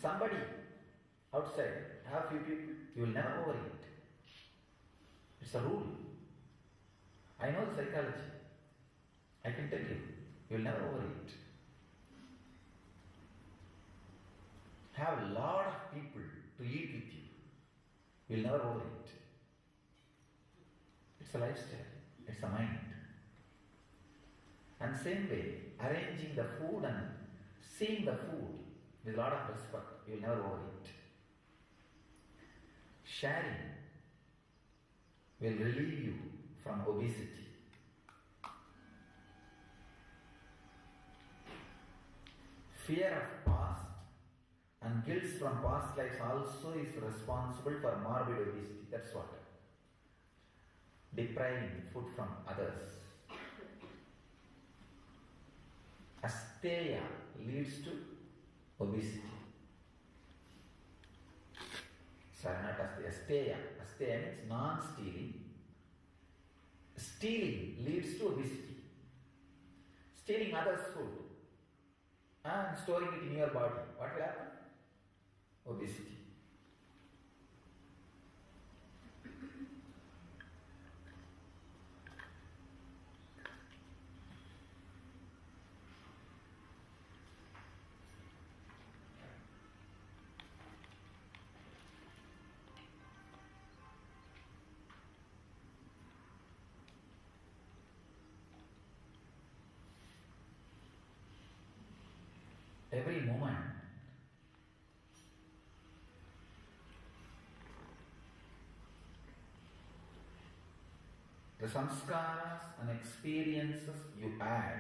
Somebody outside, have few people, you will never overeat. It's a rule. I know the psychology. I can tell you, you will never overeat. Have a lot of people to eat with you. You will never overeat. It's a lifestyle. It's a mind. And same way, arranging the food and seeing the food with a lot of respect, you will never overeat. Sharing will relieve you from obesity. Fear of past and guilt from past lives also is responsible for morbid obesity. That's what. Depriving food from others. Asteya leads to obesity. Sorry, not asteya. Asteya means non-stealing. Stealing leads to obesity. Stealing others' food and storing it in your body. What will happen? Obesity. Every moment the samskaras and experiences you add,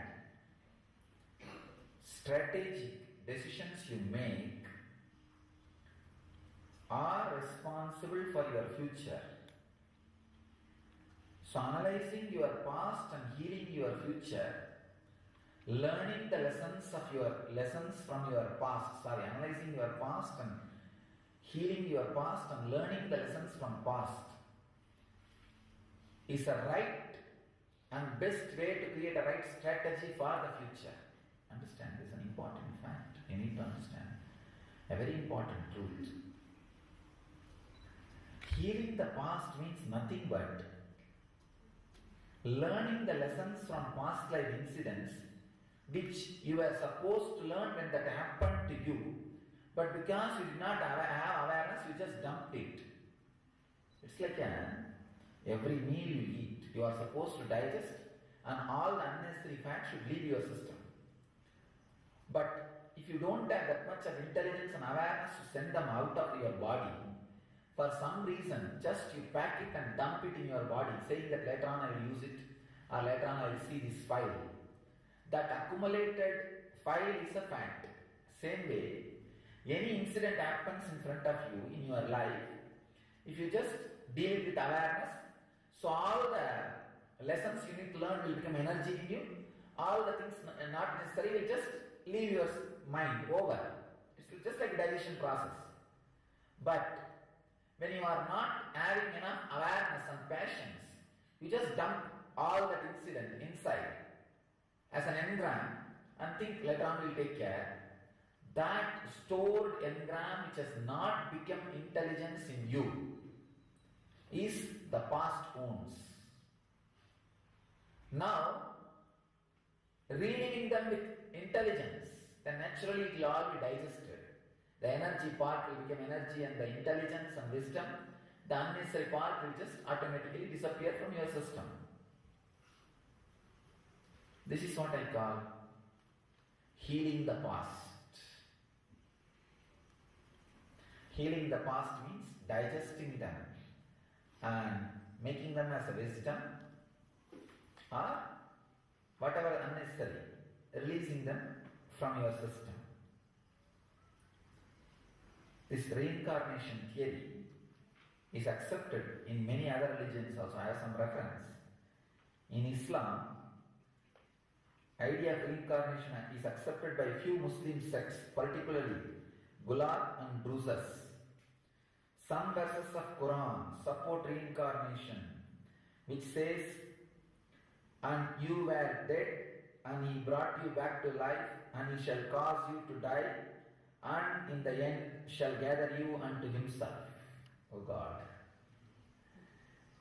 strategic decisions you make are responsible for your future. So analyzing your past and healing your future, learning the lessons from your past, analyzing your past and healing your past and learning the lessons from past is a right and best way to create a right strategy for the future. Understand, this is an important fact. You need to understand a very important truth. Healing the past means nothing but learning the lessons from past life incidents which you were supposed to learn when that happened to you, but because you did not have awareness, you just dumped it. It's like every meal you eat, you are supposed to digest, and all the unnecessary fat should leave your system. But if you don't have that much of intelligence and awareness to send them out of your body, for some reason, just you pack it and dump it in your body, saying that later on I will use it, or later on I will see this file. That accumulated file is a fact. Same way, any incident happens in front of you in your life, if you just deal it with awareness, so all the lessons you need to learn will become energy in you. All the things not necessary will just leave your mind over. It's just like a digestion process. But when you are not having enough awareness and patience, you just dump all that incident inside as an engram and think later on we'll take care. That stored engram which has not become intelligence in you is the past wounds. Now, reliving them with intelligence, then naturally it will all be digested. The energy part will become energy, and the intelligence and wisdom, the unnecessary part will just automatically disappear from your system. This is what I call healing the past. Healing the past means digesting them and making them as a wisdom, or whatever unnecessary, releasing them from your system. This reincarnation theory is accepted in many other religions also. I have some reference. In Islam, idea of reincarnation is accepted by few Muslim sects, particularly Gulab and Druzus. Some verses of Quran support reincarnation, which says, "And you were dead, and he brought you back to life, and he shall cause you to die, and in the end shall gather you unto himself." Oh God.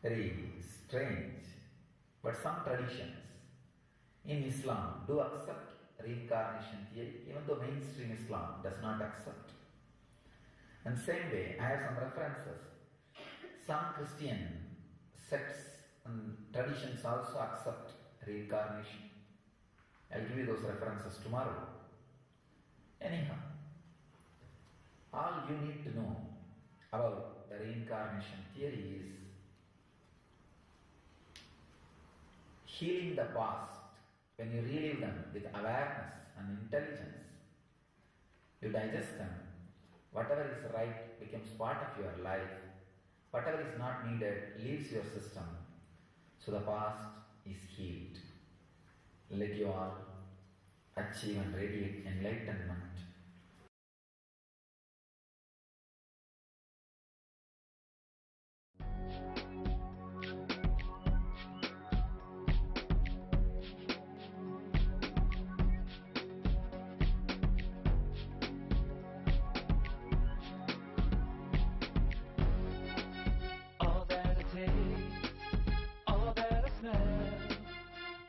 Very strange. But some traditions in Islam do accept reincarnation theory, even though mainstream Islam does not accept. And same way, I have some references. Some Christian sects and traditions also accept reincarnation. I'll give you those references tomorrow. Anyhow, all you need to know about the reincarnation theory is healing the past. When you relive them with awareness and intelligence, you digest them. Whatever is right becomes part of your life. Whatever is not needed leaves your system. So the past is healed. Let you all achieve and radiate enlightenment. All that I smell,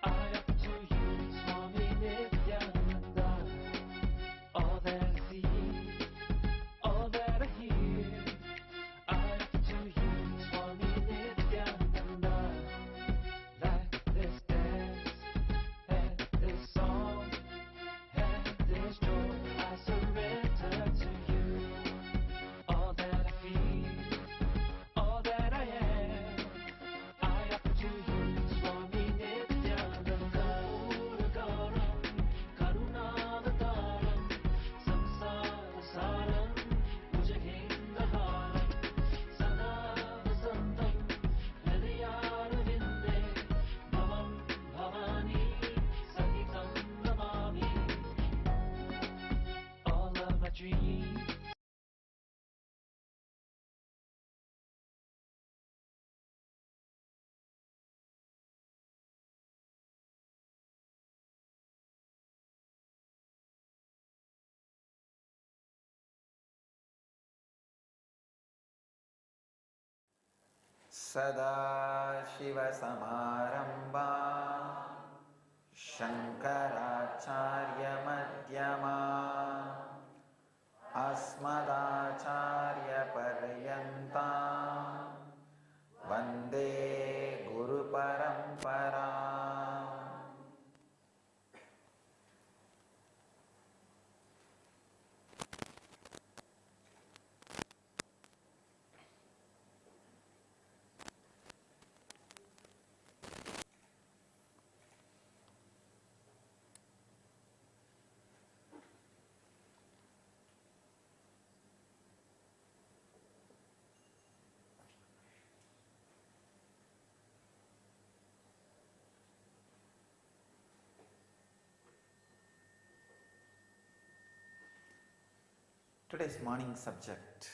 I offer to you, Swami Nithyananda. सदाशिवसमारम्भा शङ्कराचार्यमध्यमा अस्मदाचार्यपर्यन्ता वन्दे गुरुपरम्परा. Today's morning subject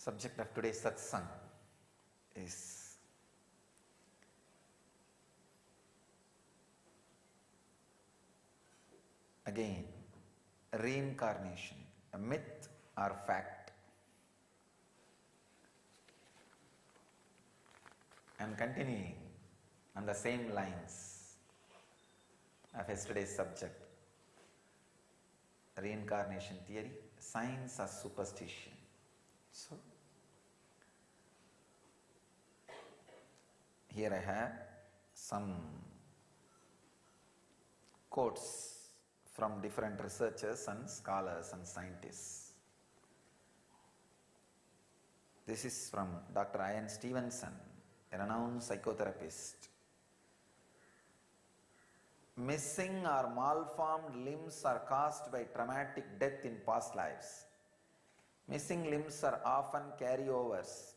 of today's satsang is again reincarnation, a myth or fact. I am continuing on the same lines of yesterday's subject. Reincarnation theory, science or superstition. So, here I have some quotes from different researchers and scholars and scientists. This is from Dr. Ian Stevenson, a renowned psychotherapist. Missing or malformed limbs are caused by traumatic death in past lives. Missing limbs are often carryovers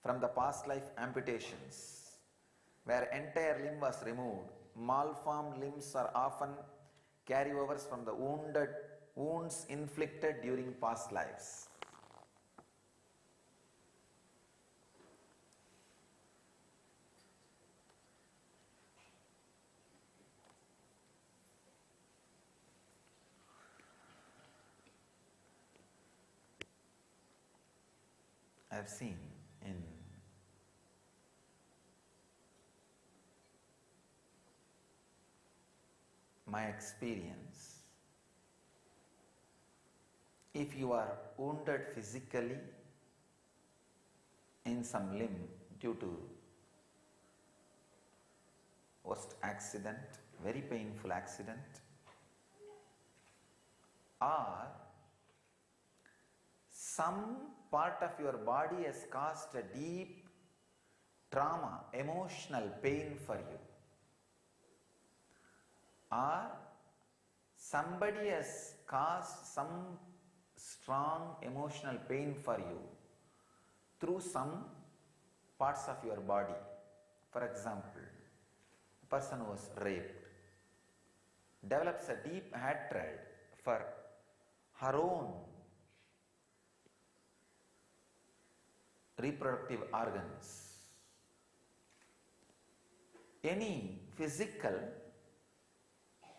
from the past life amputations, where entire limb was removed. Malformed limbs are often carryovers from the wounds inflicted during past lives. I have seen in my experience, if you are wounded physically in some limb due to worst accident, very painful accident, or some part of your body has caused a deep trauma, emotional pain for you, or somebody has caused some strong emotional pain for you through some parts of your body. For example, a person who was raped develops a deep hatred for her own reproductive organs. Any physical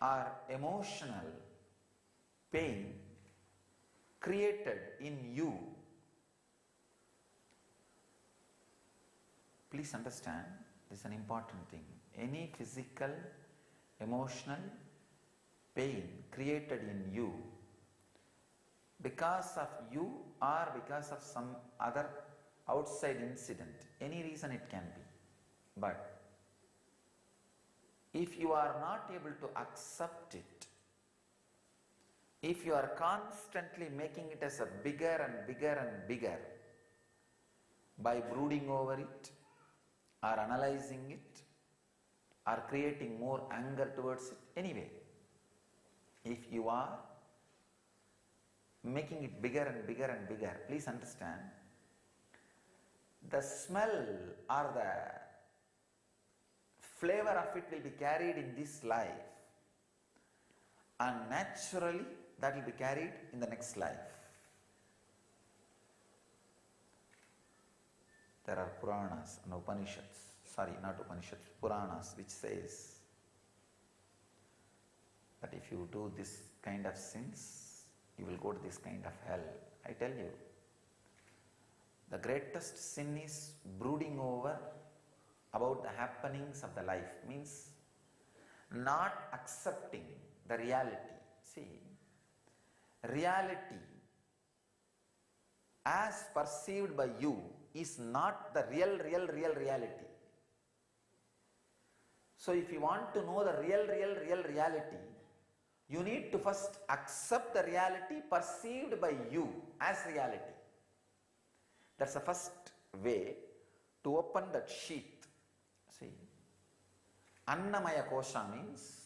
or emotional pain created in you, please understand, this is an important thing. Any physical, emotional pain created in you because of you or because of some other outside incident, any reason it can be. But if you are not able to accept it, if you are constantly making it as a bigger and bigger and bigger by brooding over it or analyzing it or creating more anger towards it, anyway, if you are making it bigger and bigger and bigger, please understand, the smell or the flavor of it will be carried in this life, and naturally that will be carried in the next life. There are Puranas and Upanishads, Puranas, which says that if you do this kind of sins, you will go to this kind of hell. I tell you, The greatest sin is brooding over about the happenings of the life, means not accepting the reality. See, reality as perceived by you is not the real reality. So if you want to know the real reality, you need to first accept the reality perceived by you as reality. That's the first way to open that sheath. See, Annamaya Kosha means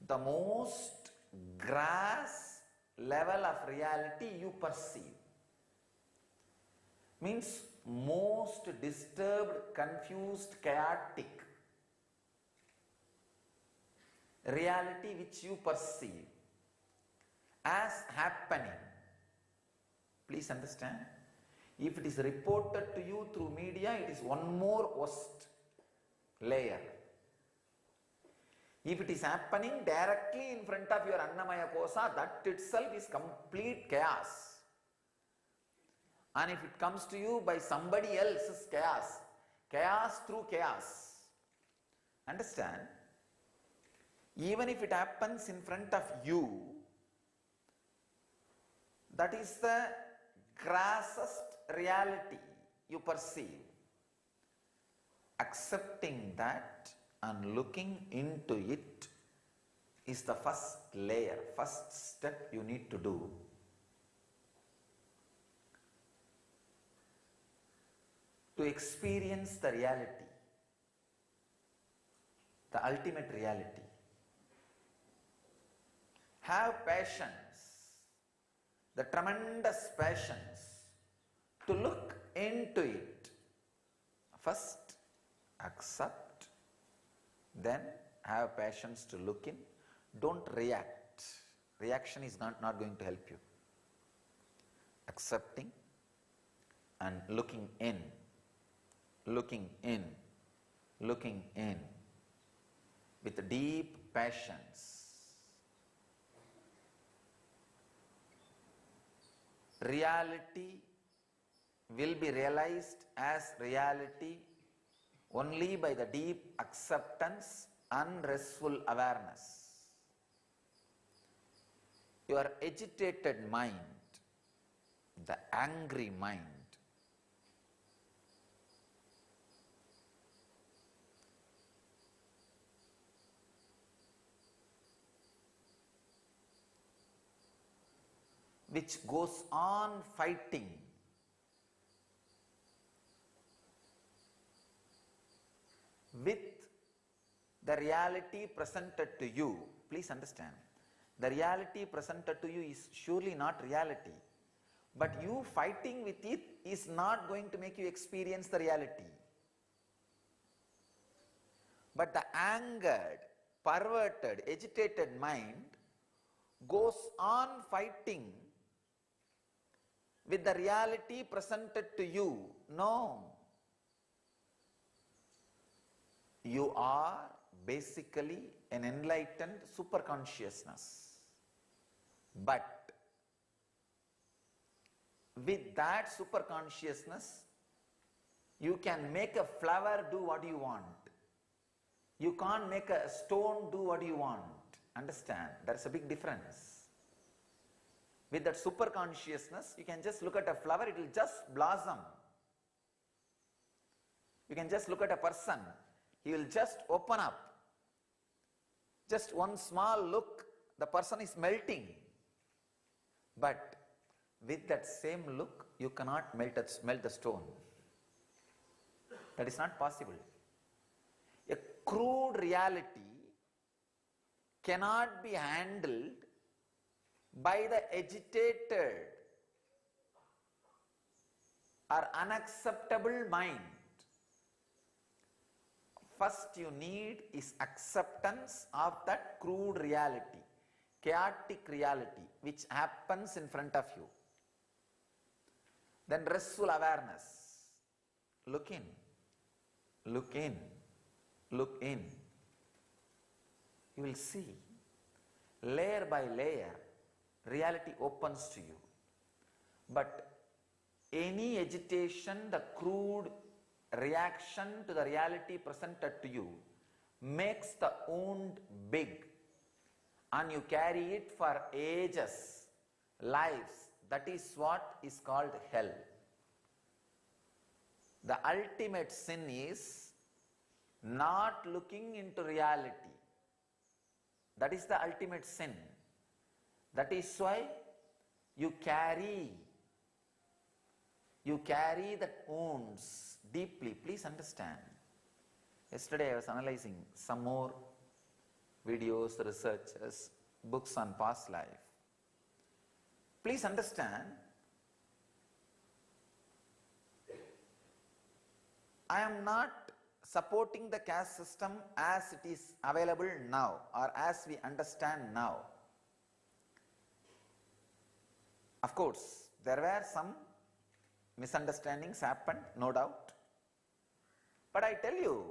the most grass level of reality you perceive. Means most disturbed, confused, chaotic reality which you perceive as happening. Please understand, if it is reported to you through media, it is one more worst layer. If it is happening directly in front of your Annamaya Kosa, that itself is complete chaos. And if it comes to you by somebody else's chaos, chaos through chaos. Understand? Even if it happens in front of you, that is the grassest reality you perceive. Accepting that and looking into it is the first layer, first step you need to do. To experience the reality, the ultimate reality. Have patience, the tremendous patience to look into it. First, accept, then have patience to look in. Don't react. Reaction is not going to help you. Accepting and looking in, looking in, looking in with deep patience. Reality will be realized as reality only by the deep acceptance and restful awareness. Your agitated mind, the angry mind, which goes on fighting with the reality presented to you. Please understand, the reality presented to you is surely not reality, but you fighting with it is not going to make you experience the reality. But the angered, perverted, agitated mind goes on fighting with the reality presented to you. No. You are basically an enlightened superconsciousness. But with that superconsciousness, you can make a flower do what you want. You can't make a stone do what you want. Understand? There's a big difference. With that super consciousness, you can just look at a flower, it will just blossom. You can just look at a person, he will just open up. Just one small look, the person is melting. But with that same look, you cannot melt the stone. That is not possible. A crude reality cannot be handled by the agitated or unacceptable mind. First you need is acceptance of that crude reality, chaotic reality which happens in front of you. Then restful awareness. Look in, look in, look in. You will see, layer by layer, reality opens to you. But any agitation, the crude reaction to the reality presented to you makes the wound big, and you carry it for ages, lives. That is what is called hell. The ultimate sin is not looking into reality. That is the ultimate sin. That is why you carry the wounds deeply. Please understand. Yesterday I was analyzing some more videos, researches, books on past life. Please understand, I am not supporting the caste system as it is available now or as we understand now. Of course, there were some misunderstandings happened, no doubt. But I tell you,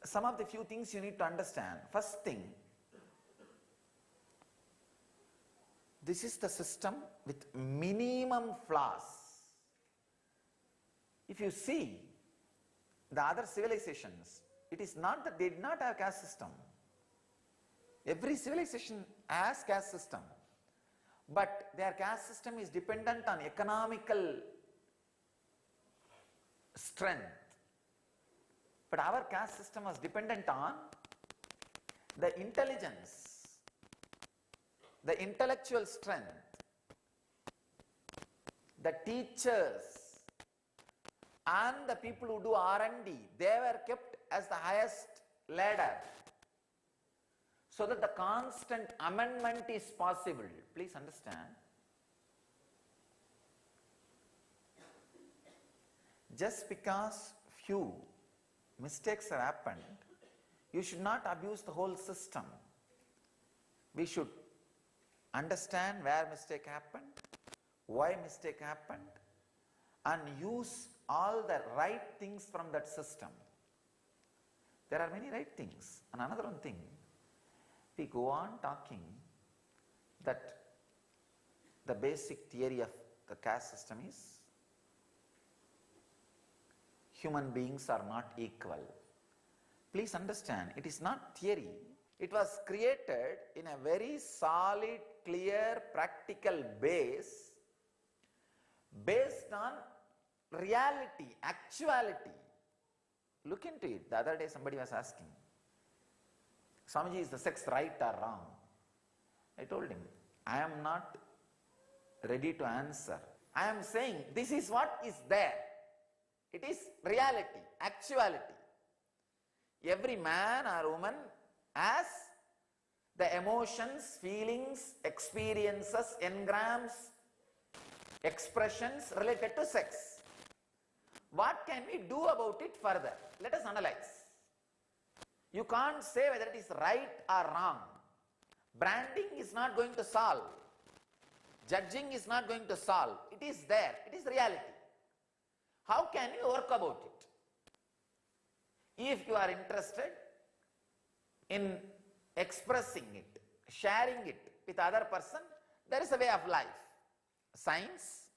some of the few things you need to understand. First thing, this is the system with minimum flaws. If you see the other civilizations, it is not that they did not have caste system. Every civilization has caste system, but their caste system is dependent on economical strength. But our caste system was dependent on the intelligence, the intellectual strength, the teachers, and the people who do R&D. They were kept as the highest ladder, so that the constant amendment is possible. Please understand. Just because few mistakes have happened, you should not abuse the whole system. We should understand where mistake happened, why mistake happened, and use all the right things from that system. There are many right things. And another one thing, we go on talking that the basic theory of the caste system is human beings are not equal. Please understand, it is not theory. It was created in a very solid, clear, practical base, based on reality, actuality. Look into it. The other day somebody was asking, Swamiji, is the sex right or wrong? I told him, I am not ready to answer. I am saying this is what is there. It is reality, actuality. Every man or woman has the emotions, feelings, experiences, engrams, expressions related to sex. What can we do about it further? Let us analyze. You can't say whether it is right or wrong. Branding is not going to solve. Judging is not going to solve. It is there. It is reality. How can you work about it? If you are interested in expressing it, sharing it with other person, there is a way of life. Science,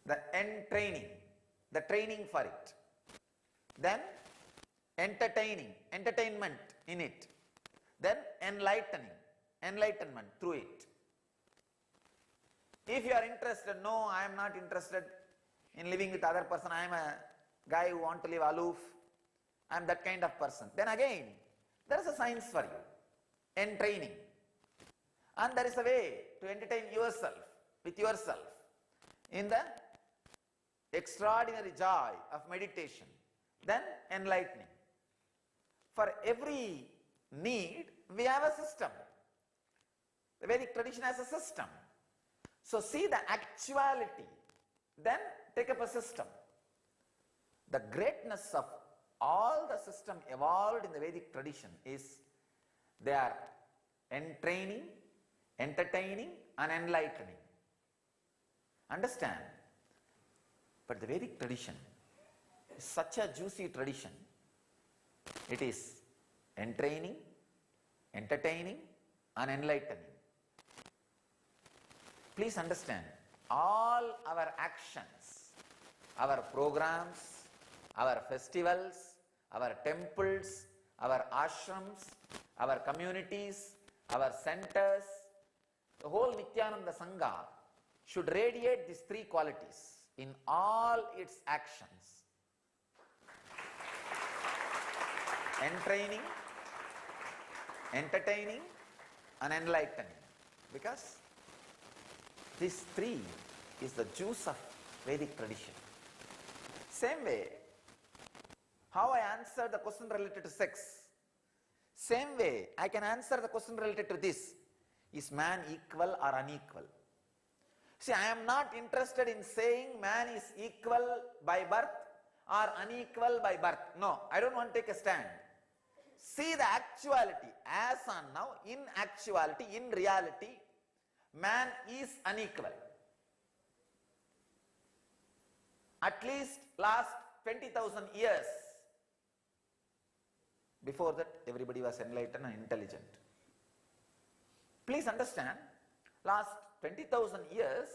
the the training for it. Then entertainment in it. Then enlightenment through it. If you are interested, no, I am not interested in living with other person, I am a guy who want to live aloof, I am that kind of person. Then again, there is a science for you, entraining. And there is a way to entertain yourself, with yourself, in the extraordinary joy of meditation. Then enlightening. For every need, we have a system. The Vedic tradition has a system. So see the actuality, then take up a system. The greatness of all the system evolved in the Vedic tradition is they are entraining, entertaining and enlightening. Understand? But the Vedic tradition is such a juicy tradition. It is entraining, entertaining and enlightening. Please understand, all our actions, our programs, our festivals, our temples, our ashrams, our communities, our centers, the whole Nithyananda Sangha should radiate these three qualities in all its actions. Entraining, entertaining and enlightening. Because these three is the juice of Vedic tradition. Same way, how I answer the question related to sex, same way I can answer the question related to this. Is man equal or unequal? See, I am not interested in saying man is equal by birth or unequal by birth. No, I don't want to take a stand. See the actuality. As on now, in actuality, in reality, man is unequal. At least last 20,000 years. Before that, everybody was enlightened and intelligent. Please understand, last 20,000 years,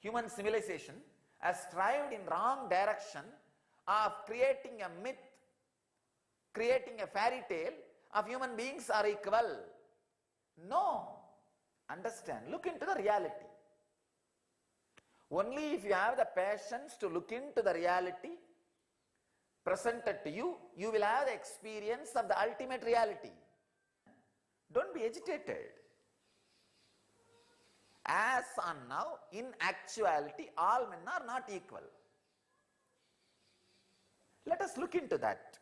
human civilization has strived in wrong direction of creating a myth, creating a fairy tale of human beings are equal. No. Understand, look into the reality. Only if you have the patience to look into the reality presented to you, you will have the experience of the ultimate reality. Don't be agitated. As on now, in actuality, all men are not equal. Let us look into that.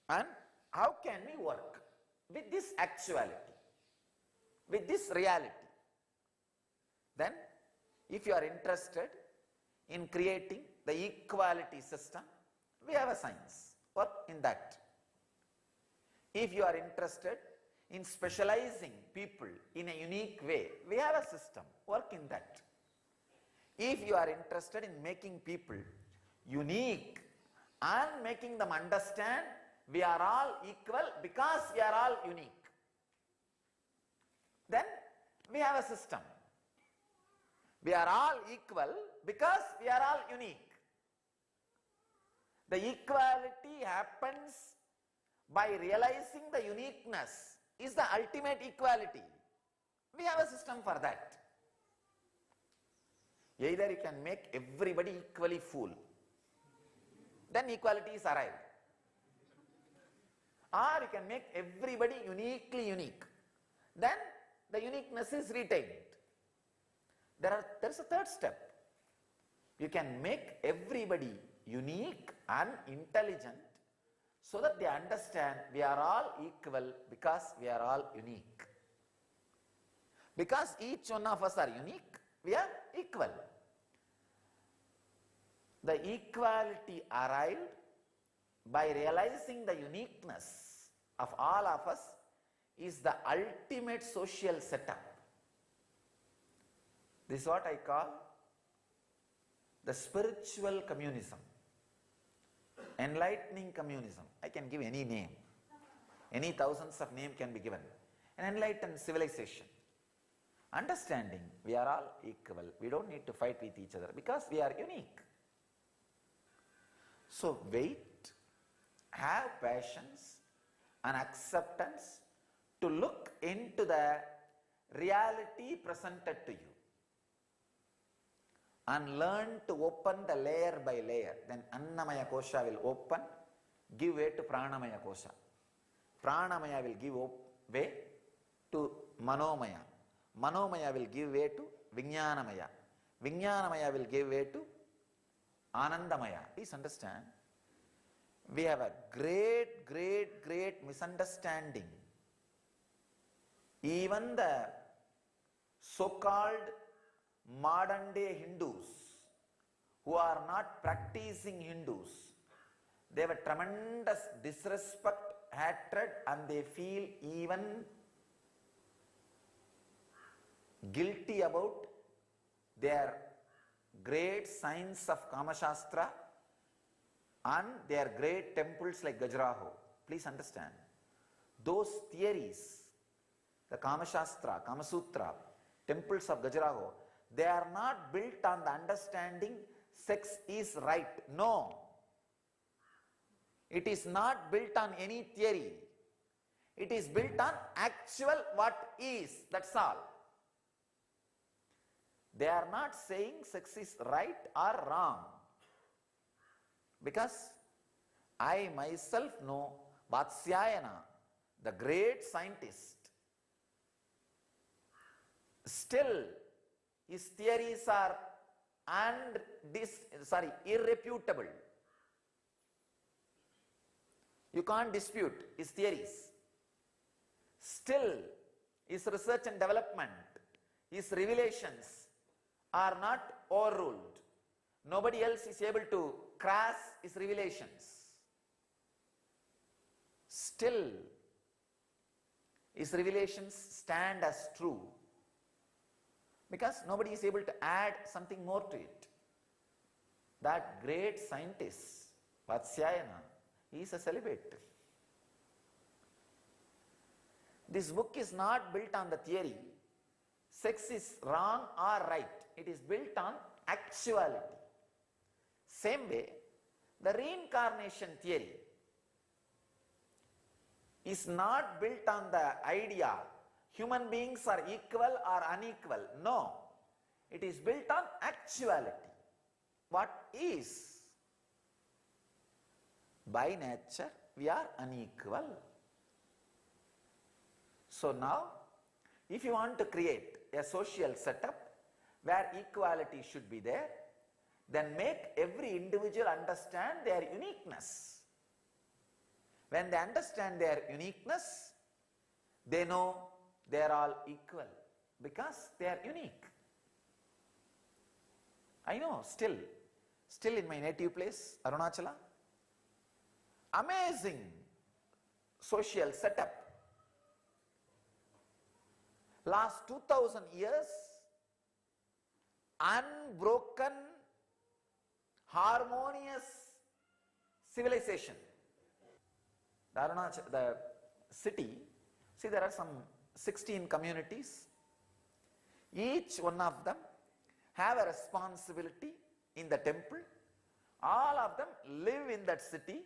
And how can we work with this actuality, with this reality? Then, if you are interested in creating the equality system, we have a science, work in that. If you are interested in specializing people in a unique way, we have a system, work in that. If you are interested in making people unique and making them understand we are all equal because we are all unique, then we have a system. We are all equal because we are all unique. The equality happens by realizing the uniqueness is the ultimate equality. We have a system for that. Either you can make everybody equally fool, then equality is arrived. Or you can make everybody uniquely unique, then the uniqueness is retained. There is a third step. You can make everybody unique and intelligent so that they understand we are all equal because we are all unique. Because each one of us are unique, we are equal. The equality arrived by realizing the uniqueness of all of us is the ultimate social setup. This is what I call the spiritual communism, enlightening communism. I can give any name. Any thousands of names can be given. An enlightened civilization. Understanding we are all equal. We don't need to fight with each other because we are unique. So wait, have patience and acceptance to look into the reality presented to you and learn to open the layer by layer. Then Annamaya Kosha will open, give way to Pranamaya Kosha. Pranamaya will give way to Manomaya. Manomaya will give way to Vijnanamaya. Vijnanamaya will give way to Anandamaya. Please understand, we have a great misunderstanding. Even the so-called modern day Hindus who are not practicing Hindus, they have a tremendous disrespect, hatred, and they feel even guilty about their great science of Kama Shastra and their great temples like Gajraho. Please understand, those theories the Kama Shastra, Kama Sutra, temples of Khajuraho, they are not built on the understanding sex is right. No. It is not built on any theory. It is built on actual what is. That's all. They are not saying sex is right or wrong. Because I myself know Vatsyayana, the great scientist, still his theories are irrefutable. You can't dispute his theories. Still, his research and development, his revelations are not overruled. Nobody else is able to crash his revelations. Still, his revelations stand as true because nobody is able to add something more to it. That great scientist, Vatsyayana, he is a celibate. This book is not built on the theory, sex is wrong or right. It is built on actuality. Same way, the reincarnation theory is not built on the idea human beings are equal or unequal. No, it is built on actuality. What is? By nature, we are unequal. So now, if you want to create a social setup where equality should be there, then make every individual understand their uniqueness. When they understand their uniqueness, they know they are all equal because they are unique. I know, still in my native place, Arunachala, amazing social setup. Last 2000 years, unbroken, harmonious civilization. The city, see, there are some 16 communities. Each one of them have a responsibility in the temple. All of them live in that city,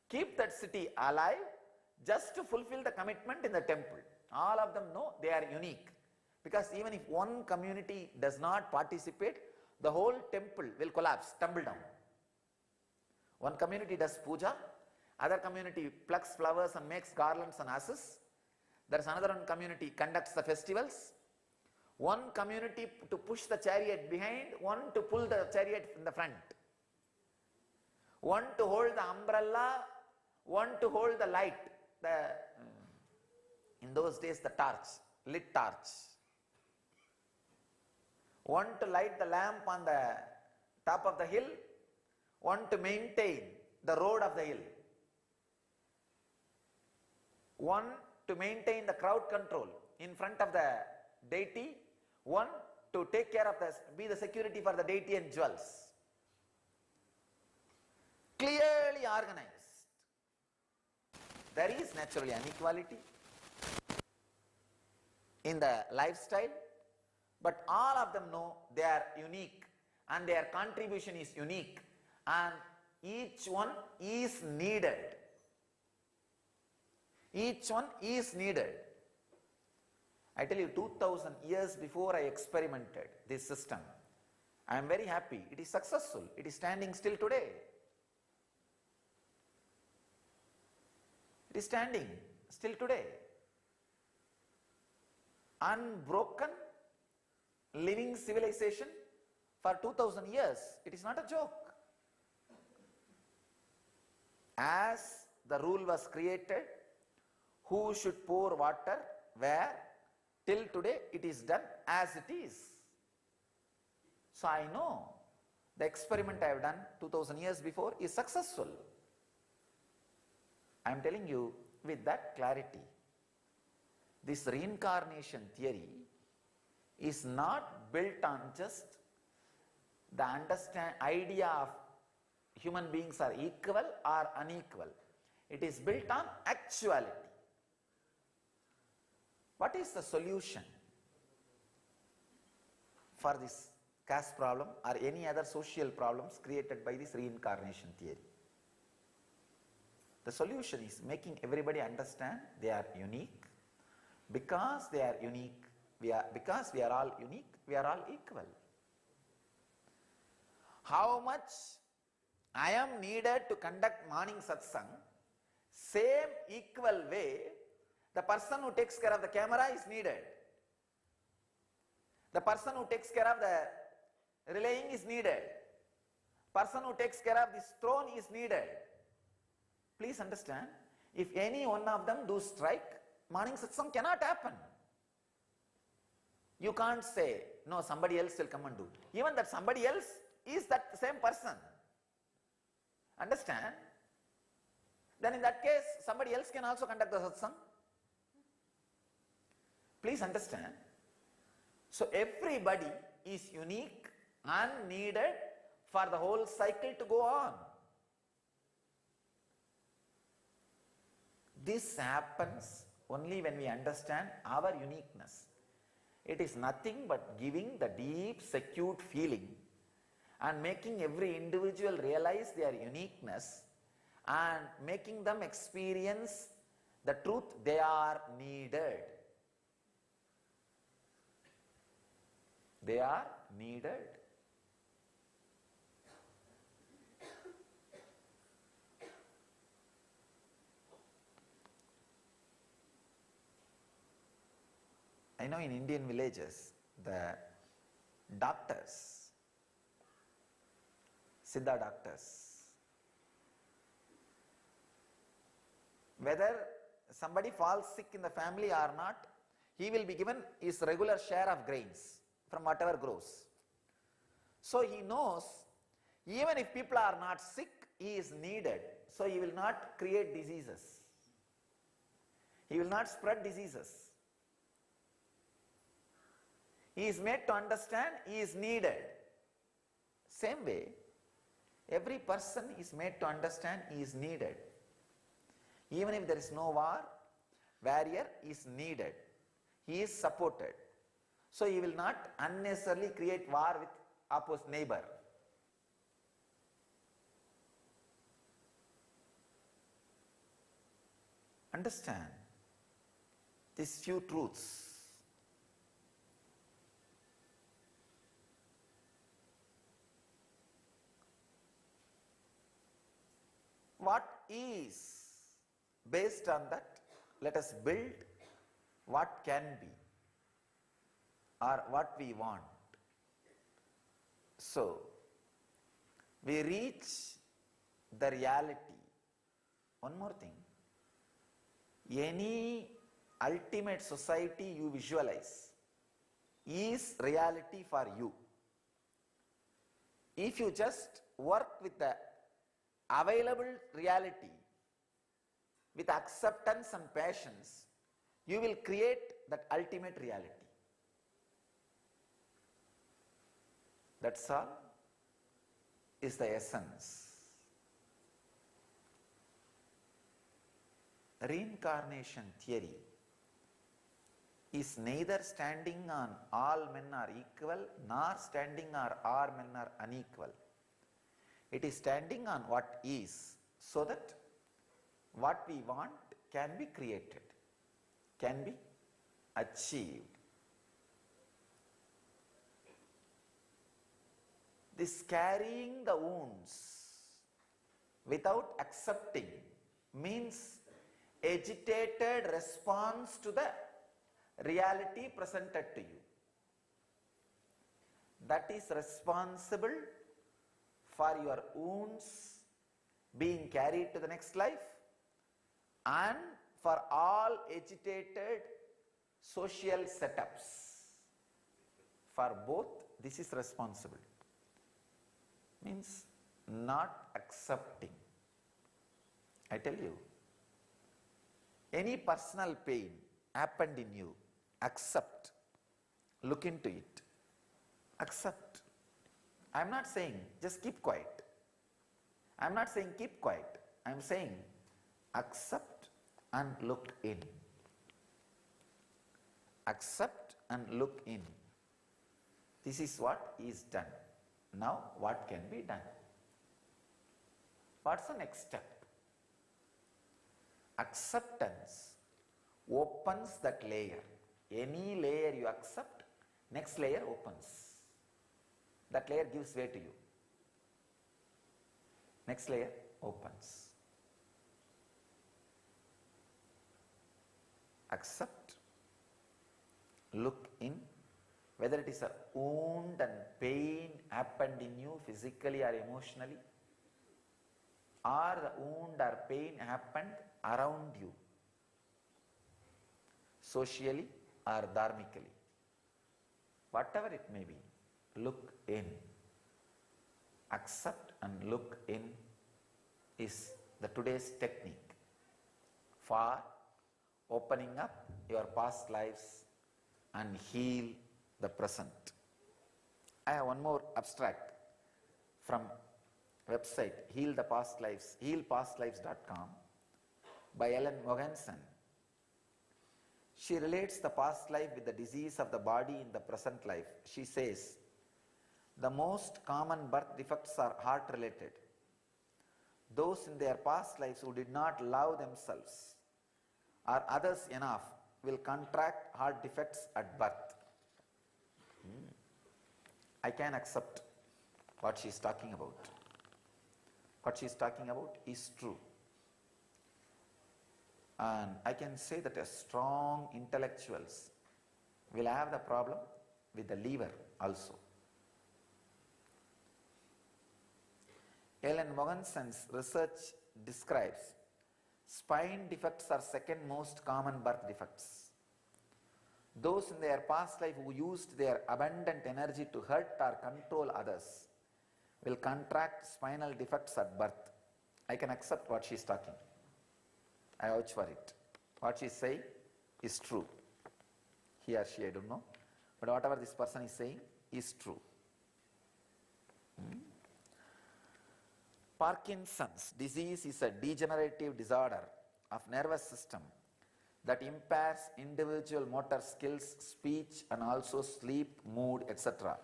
keep that city alive just to fulfill the commitment in the temple. All of them know they are unique. Because even if one community does not participate, the whole temple will collapse, tumble down. One community does puja, other community plucks flowers and makes garlands and ashes. There is another one community conducts the festivals. One community to push the chariot behind, one to pull the chariot in the front. One to hold the umbrella, one to hold the light. In those days, the torch, lit torch. One to light the lamp on the top of the hill, one to maintain the road of the hill. One to maintain the crowd control in front of the deity, one to take care of be the security for the deity and jewels. Clearly organized. There is naturally inequality in the lifestyle, but all of them know they are unique and their contribution is unique and each one is needed. Each one is needed. I tell you, 2000 years before I experimented this system, I am very happy. It is successful. It is standing still today. It is standing still today. Unbroken, living civilization for 2000 years. It is not a joke. As the rule was created, who should pour water, where, till today it is done as it is. So I know the experiment I have done 2000 years before is successful. I am telling you with that clarity. This reincarnation theory is not built on just the idea of human beings are equal or unequal. It is built on actuality. What is the solution for this caste problem or any other social problems created by this reincarnation theory? The solution is making everybody understand they are unique. Because they are unique, because we are all unique, we are all equal. How much I am needed to conduct morning satsang, same equal way, the person who takes care of the camera is needed. The person who takes care of the relaying is needed. Person who takes care of this throne is needed. Please understand, if any one of them do strike, morning satsang cannot happen. You can't say, no, somebody else will come and do. Even that somebody else is that same person. Understand? Then in that case, somebody else can also conduct the satsang. Please understand. So everybody is unique and needed for the whole cycle to go on. This happens only when we understand our uniqueness. It is nothing but giving the deep, secured feeling and making every individual realize their uniqueness and making them experience the truth they are needed. They are needed. I know in Indian villages, the doctors, Siddha doctors, whether somebody falls sick in the family or not, he will be given his regular share of grains from whatever grows. So he knows, even if people are not sick, he is needed. So he will not create diseases. He will not spread diseases. He is made to understand he is needed. Same way, every person is made to understand he is needed. Even if there is no war, warrior is needed. He is supported. So he will not unnecessarily create war with opposite neighbor. Understand these few truths. What is? Based on that, let us build what can be or what we want. So, we reach the reality. One more thing. Any ultimate society you visualize is reality for you. If you just work with the available reality, with acceptance and patience, you will create that ultimate reality. That's all is the essence. Reincarnation theory is neither standing on all men are equal nor standing on all men are unequal. It is standing on what is, so that what we want can be created, can be achieved. This carrying the wounds without accepting means agitated response to the reality presented to you. That is responsible for your wounds being carried to the next life and for all agitated social setups. For both, this is responsible. Means not accepting. I tell you, any personal pain happened in you, accept, look into it, accept. I am not saying just keep quiet. I am not saying keep quiet. I am saying accept and look in. accept and look in. This is what is done. Now what can be done? What's the next step? Acceptance opens that layer. Any layer you accept, next layer opens. That layer gives way to you. Next layer opens. Accept, look in, whether it is a wound and pain happened in you physically or emotionally, or the wound or pain happened around you, socially or dharmically. Whatever it may be, look in. Accept and look in is the today's technique for opening up your past lives and heal the present. I have one more abstract from website healpastlives.com by Ellen Mogensen. She relates the past life with the disease of the body in the present life. She says, the most common birth defects are heart related. Those in their past lives who did not love themselves or others enough will contract heart defects at birth. I can accept what she is talking about. What she is talking about is true. And I can say that a strong intellectuals will have the problem with the liver also. Ellen Mogensen's research describes spine defects are second most common birth defects. Those in their past life who used their abundant energy to hurt or control others will contract spinal defects at birth. I can accept what she is talking. I vouch for it. What she is saying is true. He or she, I don't know. But whatever this person is saying is true. Parkinson's disease is a degenerative disorder of nervous system that impairs individual motor skills, speech, and also sleep, mood, etc.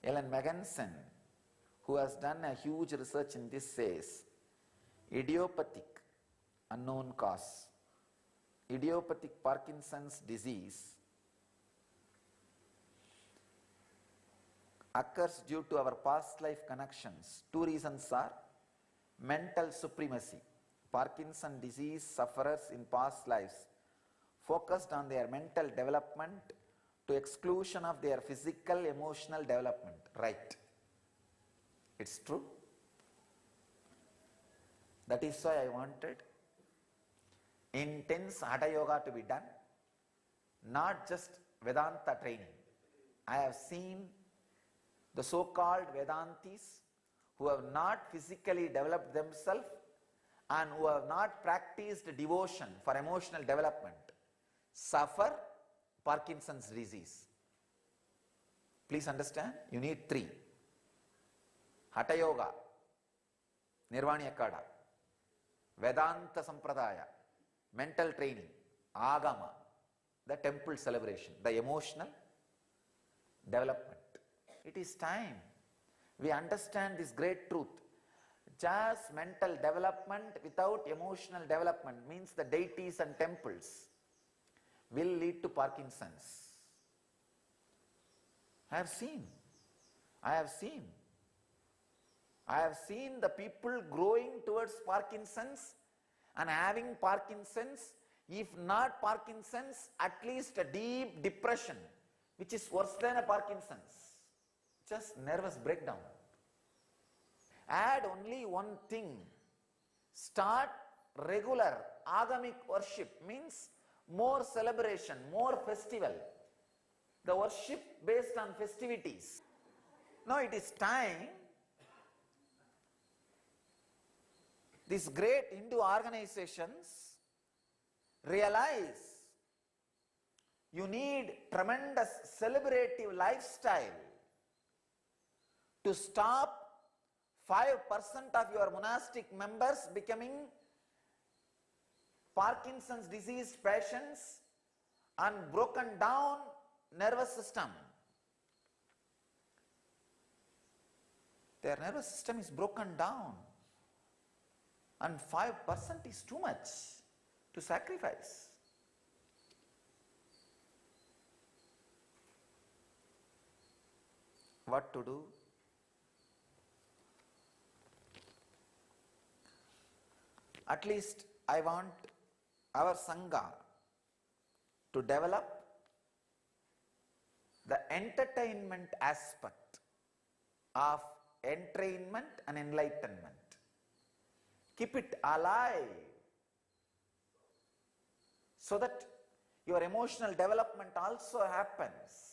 Ellen Mogensen, who has done a huge research in this, says, idiopathic, unknown cause, idiopathic Parkinson's disease occurs due to our past life connections. Two reasons are mental supremacy. Parkinson's disease sufferers in past lives focused on their mental development to exclusion of their physical, emotional development. Right. It's true. That is why I wanted intense Hatha Yoga to be done, not just Vedanta training. I have seen the so-called Vedantis who have not physically developed themselves and who have not practiced devotion for emotional development suffer Parkinson's disease. Please understand, you need three. Hatha Yoga, Nirvanyakada, Vedanta Sampradaya, mental training, Agama, the temple celebration, the emotional development. It is time we understand this great truth. Just mental development without emotional development means the deities and temples will lead to Parkinson's. I have seen the people growing towards Parkinson's and having Parkinson's, if not Parkinson's, at least a deep depression, which is worse than a Parkinson's. Just nervous breakdown. Add only one thing. Start regular agamic worship, means more celebration, more festival. The worship based on festivities. Now it is time these great Hindu organizations realize you need tremendous celebrative lifestyle to stop 5% of your monastic members becoming Parkinson's disease patients and broken down nervous system. Their nervous system is broken down, and 5% is too much to sacrifice. What to do? At least I want our Sangha to develop the entertainment aspect of entrainment and enlightenment. Keep it alive so that your emotional development also happens.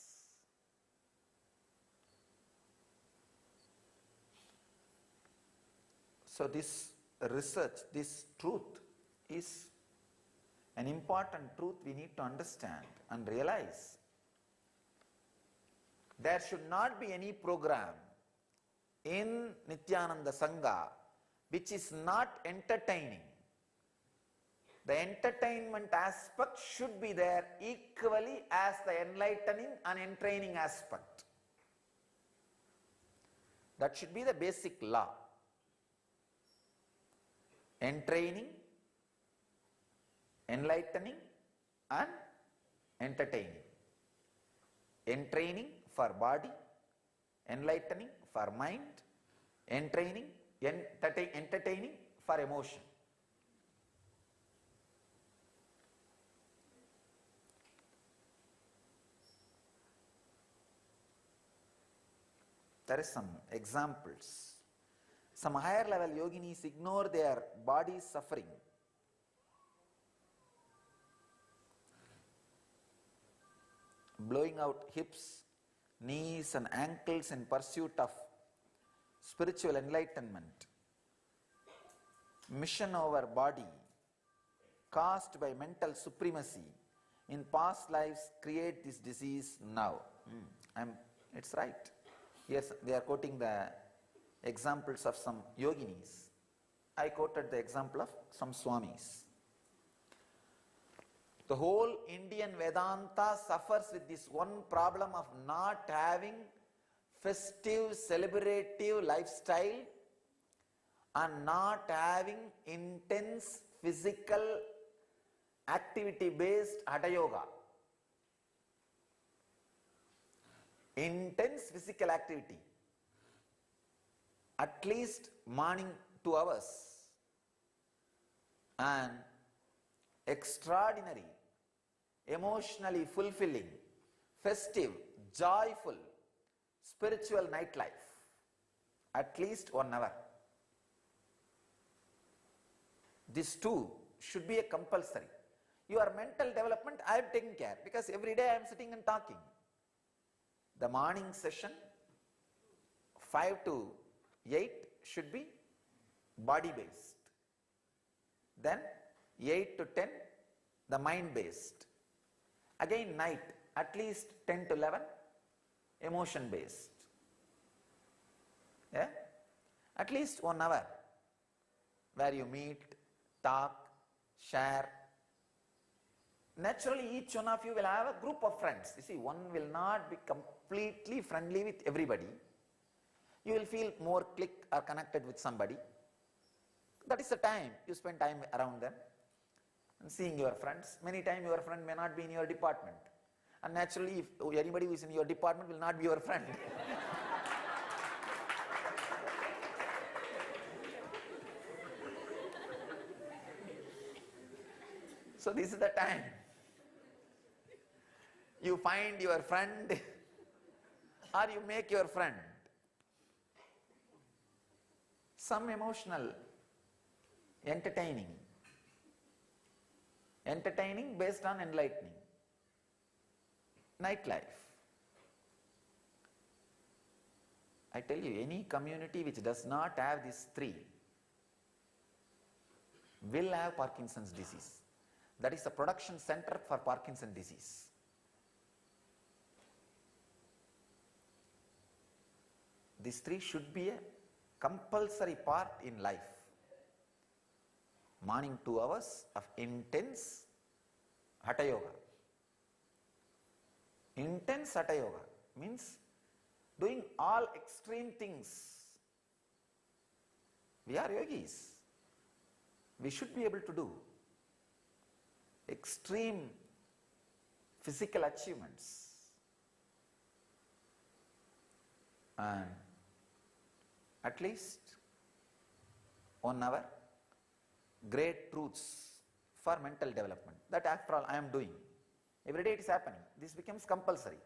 So this research, this truth is an important truth we need to understand and realize. There should not be any program in Nithyananda Sangha which is not entertaining. The entertainment aspect should be there equally as the enlightening and entraining aspect. That should be the basic law. Entraining, enlightening and entertaining. Entraining for body, enlightening for mind, entraining, entertaining for emotion. There are some examples. Some higher level yoginis ignore their body's suffering. Blowing out hips, knees and ankles in pursuit of spiritual enlightenment. Mission over body caused by mental supremacy in past lives create this disease now. It's right. Yes, they are quoting the examples of some yoginis. I quoted the example of some swamis. The whole Indian Vedanta suffers with this one problem of not having festive, celebrative lifestyle and not having intense physical activity-based Hatha Yoga. Intense physical activity. At least morning 2 hours. And extraordinary, emotionally fulfilling, festive, joyful, spiritual nightlife. At least 1 hour. These two should be a compulsory. Your mental development I am taking care because every day I am sitting and talking. The morning session 5 to 8 should be body based. Then 8 to 10 the mind based. Again night at least 10 to 11 emotion based. Yeah? At least 1 hour where you meet, talk, share. Naturally each one of you will have a group of friends. You see, one will not be completely friendly with everybody. You will feel more click or connected with somebody. That is the time you spend time around them and seeing your friends. Many times your friend may not be in your department. And naturally, if anybody who is in your department will not be your friend. So this is the time you find your friend or you make your friend. Some emotional, entertaining based on enlightening. Nightlife. I tell you, any community which does not have these three will have Parkinson's disease. That is the production center for Parkinson's disease. These three should be a compulsory part in life. Morning 2 hours of intense Hatha Yoga. Intense Hatha Yoga means doing all extreme things. We are yogis. We should be able to do extreme physical achievements. And at least 1 hour, great truths for mental development. That after all I am doing. Every day it is happening. This becomes compulsory.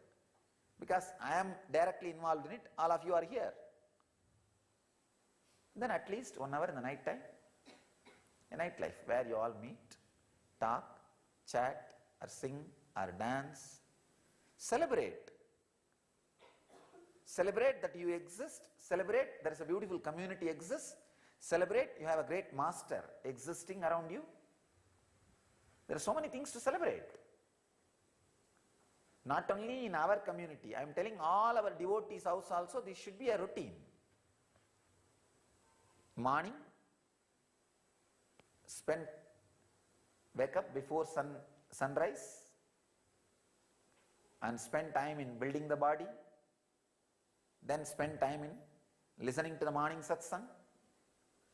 Because I am directly involved in it, all of you are here. Then at least 1 hour in the night time, a nightlife where you all meet, talk, chat, or sing, or dance. Celebrate. Celebrate that you exist. Celebrate there is a beautiful community exists. Celebrate you have a great master existing around you. There are so many things to celebrate. Not only in our community, I am telling all our devotees' house also, this should be a routine. Morning, wake up before sunrise and spend time in building the body, then spend time in listening to the morning satsang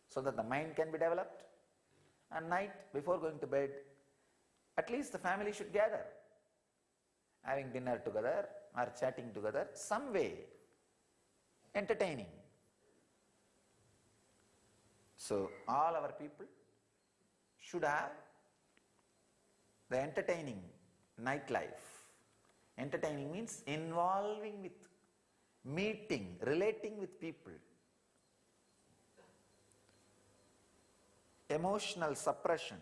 so that the mind can be developed, and night before going to bed, at least the family should gather, having dinner together or chatting together, some way, entertaining. So all our people should have the entertaining nightlife. Entertaining means involving with, meeting, relating with people. Emotional suppression,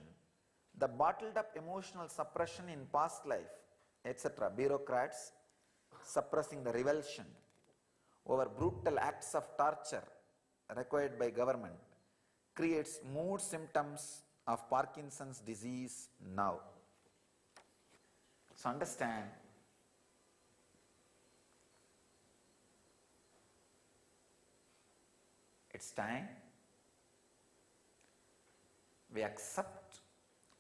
the bottled up emotional suppression in past life, etc. Bureaucrats suppressing the revulsion over brutal acts of torture required by government creates mood symptoms of Parkinson's disease now. So understand, it's time we accept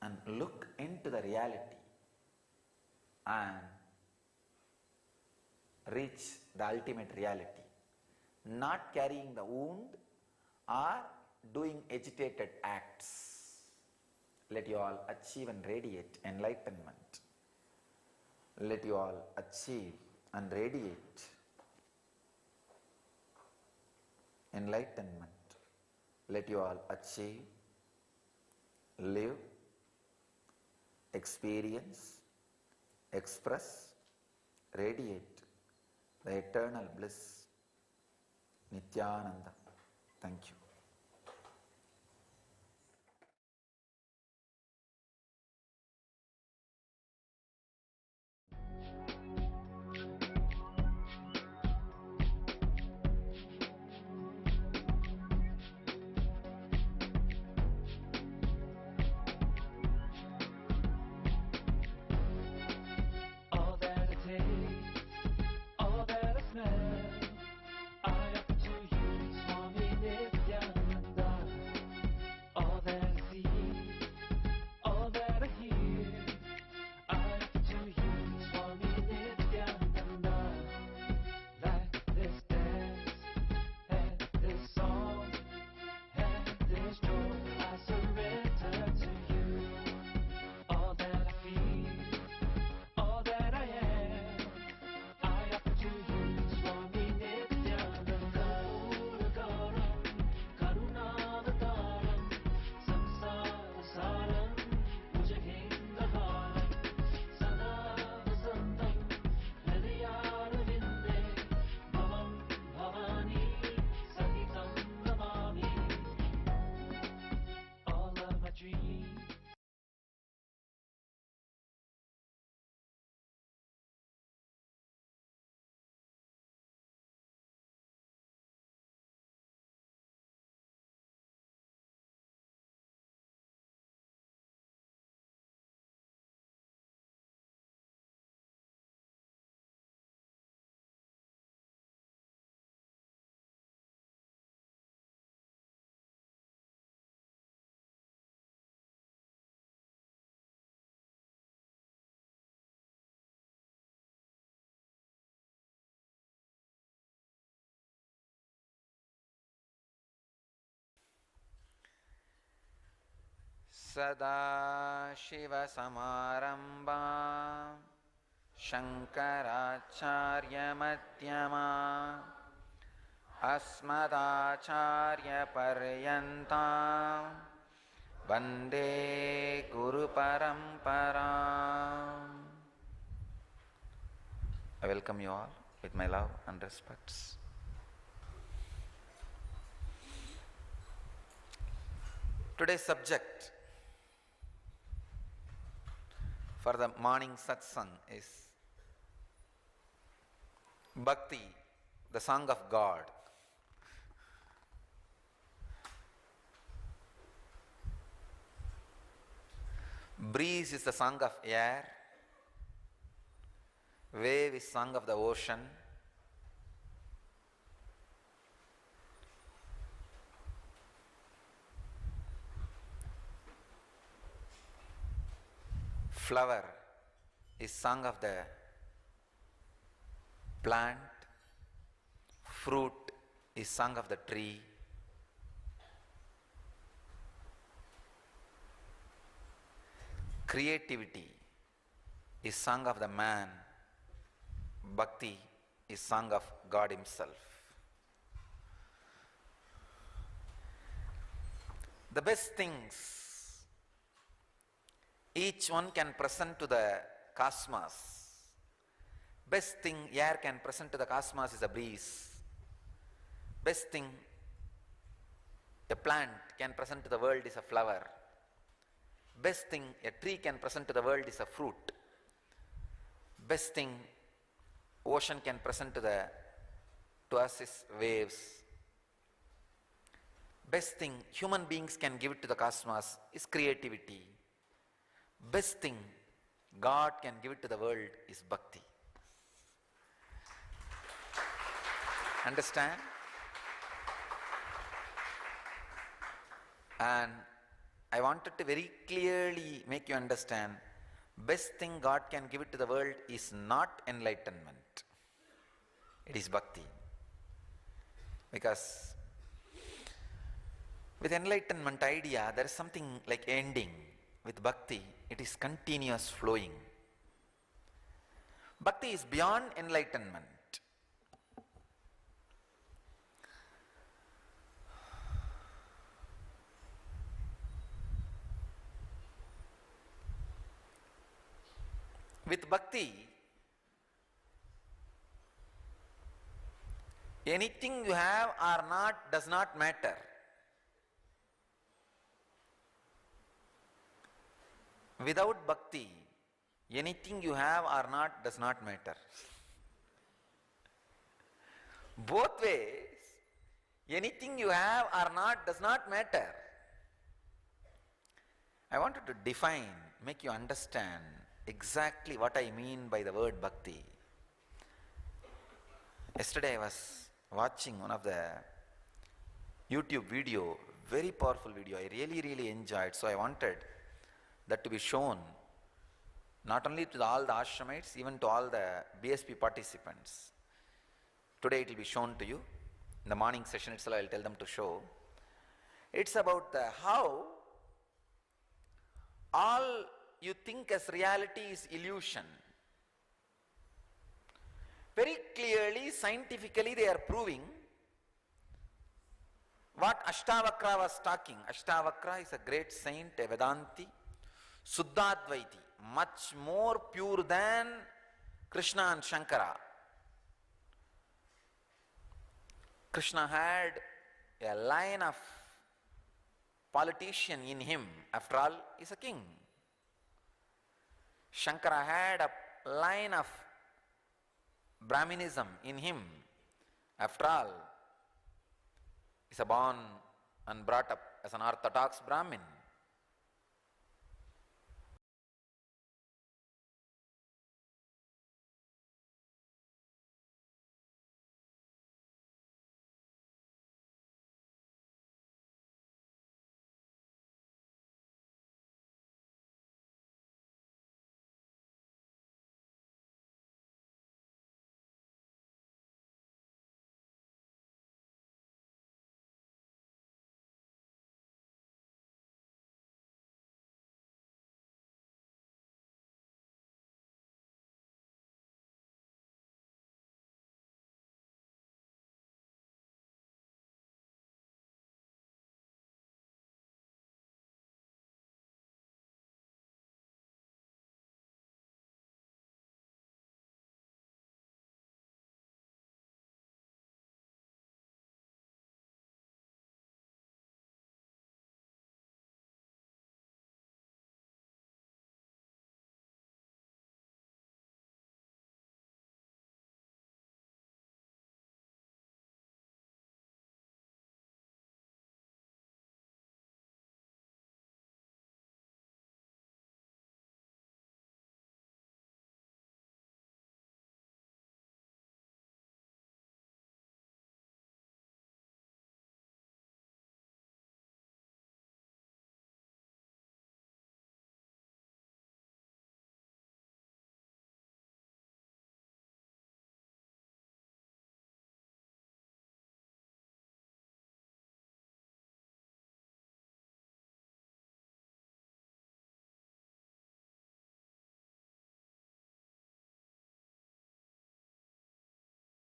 and look into the reality and reach the ultimate reality, not carrying the wound or doing agitated acts. Let you all achieve and radiate enlightenment. Let you all achieve and radiate enlightenment. Let you all achieve, live, experience, express, radiate the eternal bliss. Nithyananda. Thank you. All that I taste, all that I smell, I offer to you, Swami Nithyananda. Sadashivasamarambha Shankaracharya-madhyama Asmadacharya-paryanta Vande Guru-paramparam. I welcome you all with my love and respects. Today's subject for the morning satsang is Bhakti, the song of God. Breeze is the song of air, wave is song of the ocean, flower is song of the plant, fruit is song of the tree, creativity is song of the man, bhakti is song of God himself. The best things each one can present to the cosmos. Best thing air can present to the cosmos is a breeze. Best thing a plant can present to the world is a flower. Best thing a tree can present to the world is a fruit. Best thing ocean can present to us is waves. Best thing human beings can give it to the cosmos is creativity. Best thing God can give it to the world is bhakti. Understand? And I wanted to very clearly make you understand, best thing God can give it to the world is not enlightenment. It is bhakti. Because with enlightenment idea, there is something like ending. With bhakti, it is continuous flowing. Bhakti is beyond enlightenment. With bhakti, anything you have or not does not matter. Without bhakti, anything you have or not does not matter. Both ways, anything you have or not does not matter. I wanted to define, make you understand exactly what I mean by the word bhakti. Yesterday I was watching one of the YouTube video, very powerful video. I really enjoyed, so I wanted that to be shown not only to all the ashramites, even to all the BSP participants. Today it will be shown to you. In the morning session itself I will tell them to show. It's about how all you think as reality is illusion. Very clearly, scientifically they are proving what Ashtavakra was talking. Ashtavakra is a great saint, a Vedanti, Suddhadvaiti, much more pure than Krishna and Shankara. Krishna had a line of politician in him. After all, he is a king. Shankara had a line of Brahminism in him. After all, he is born and brought up as an orthodox Brahmin.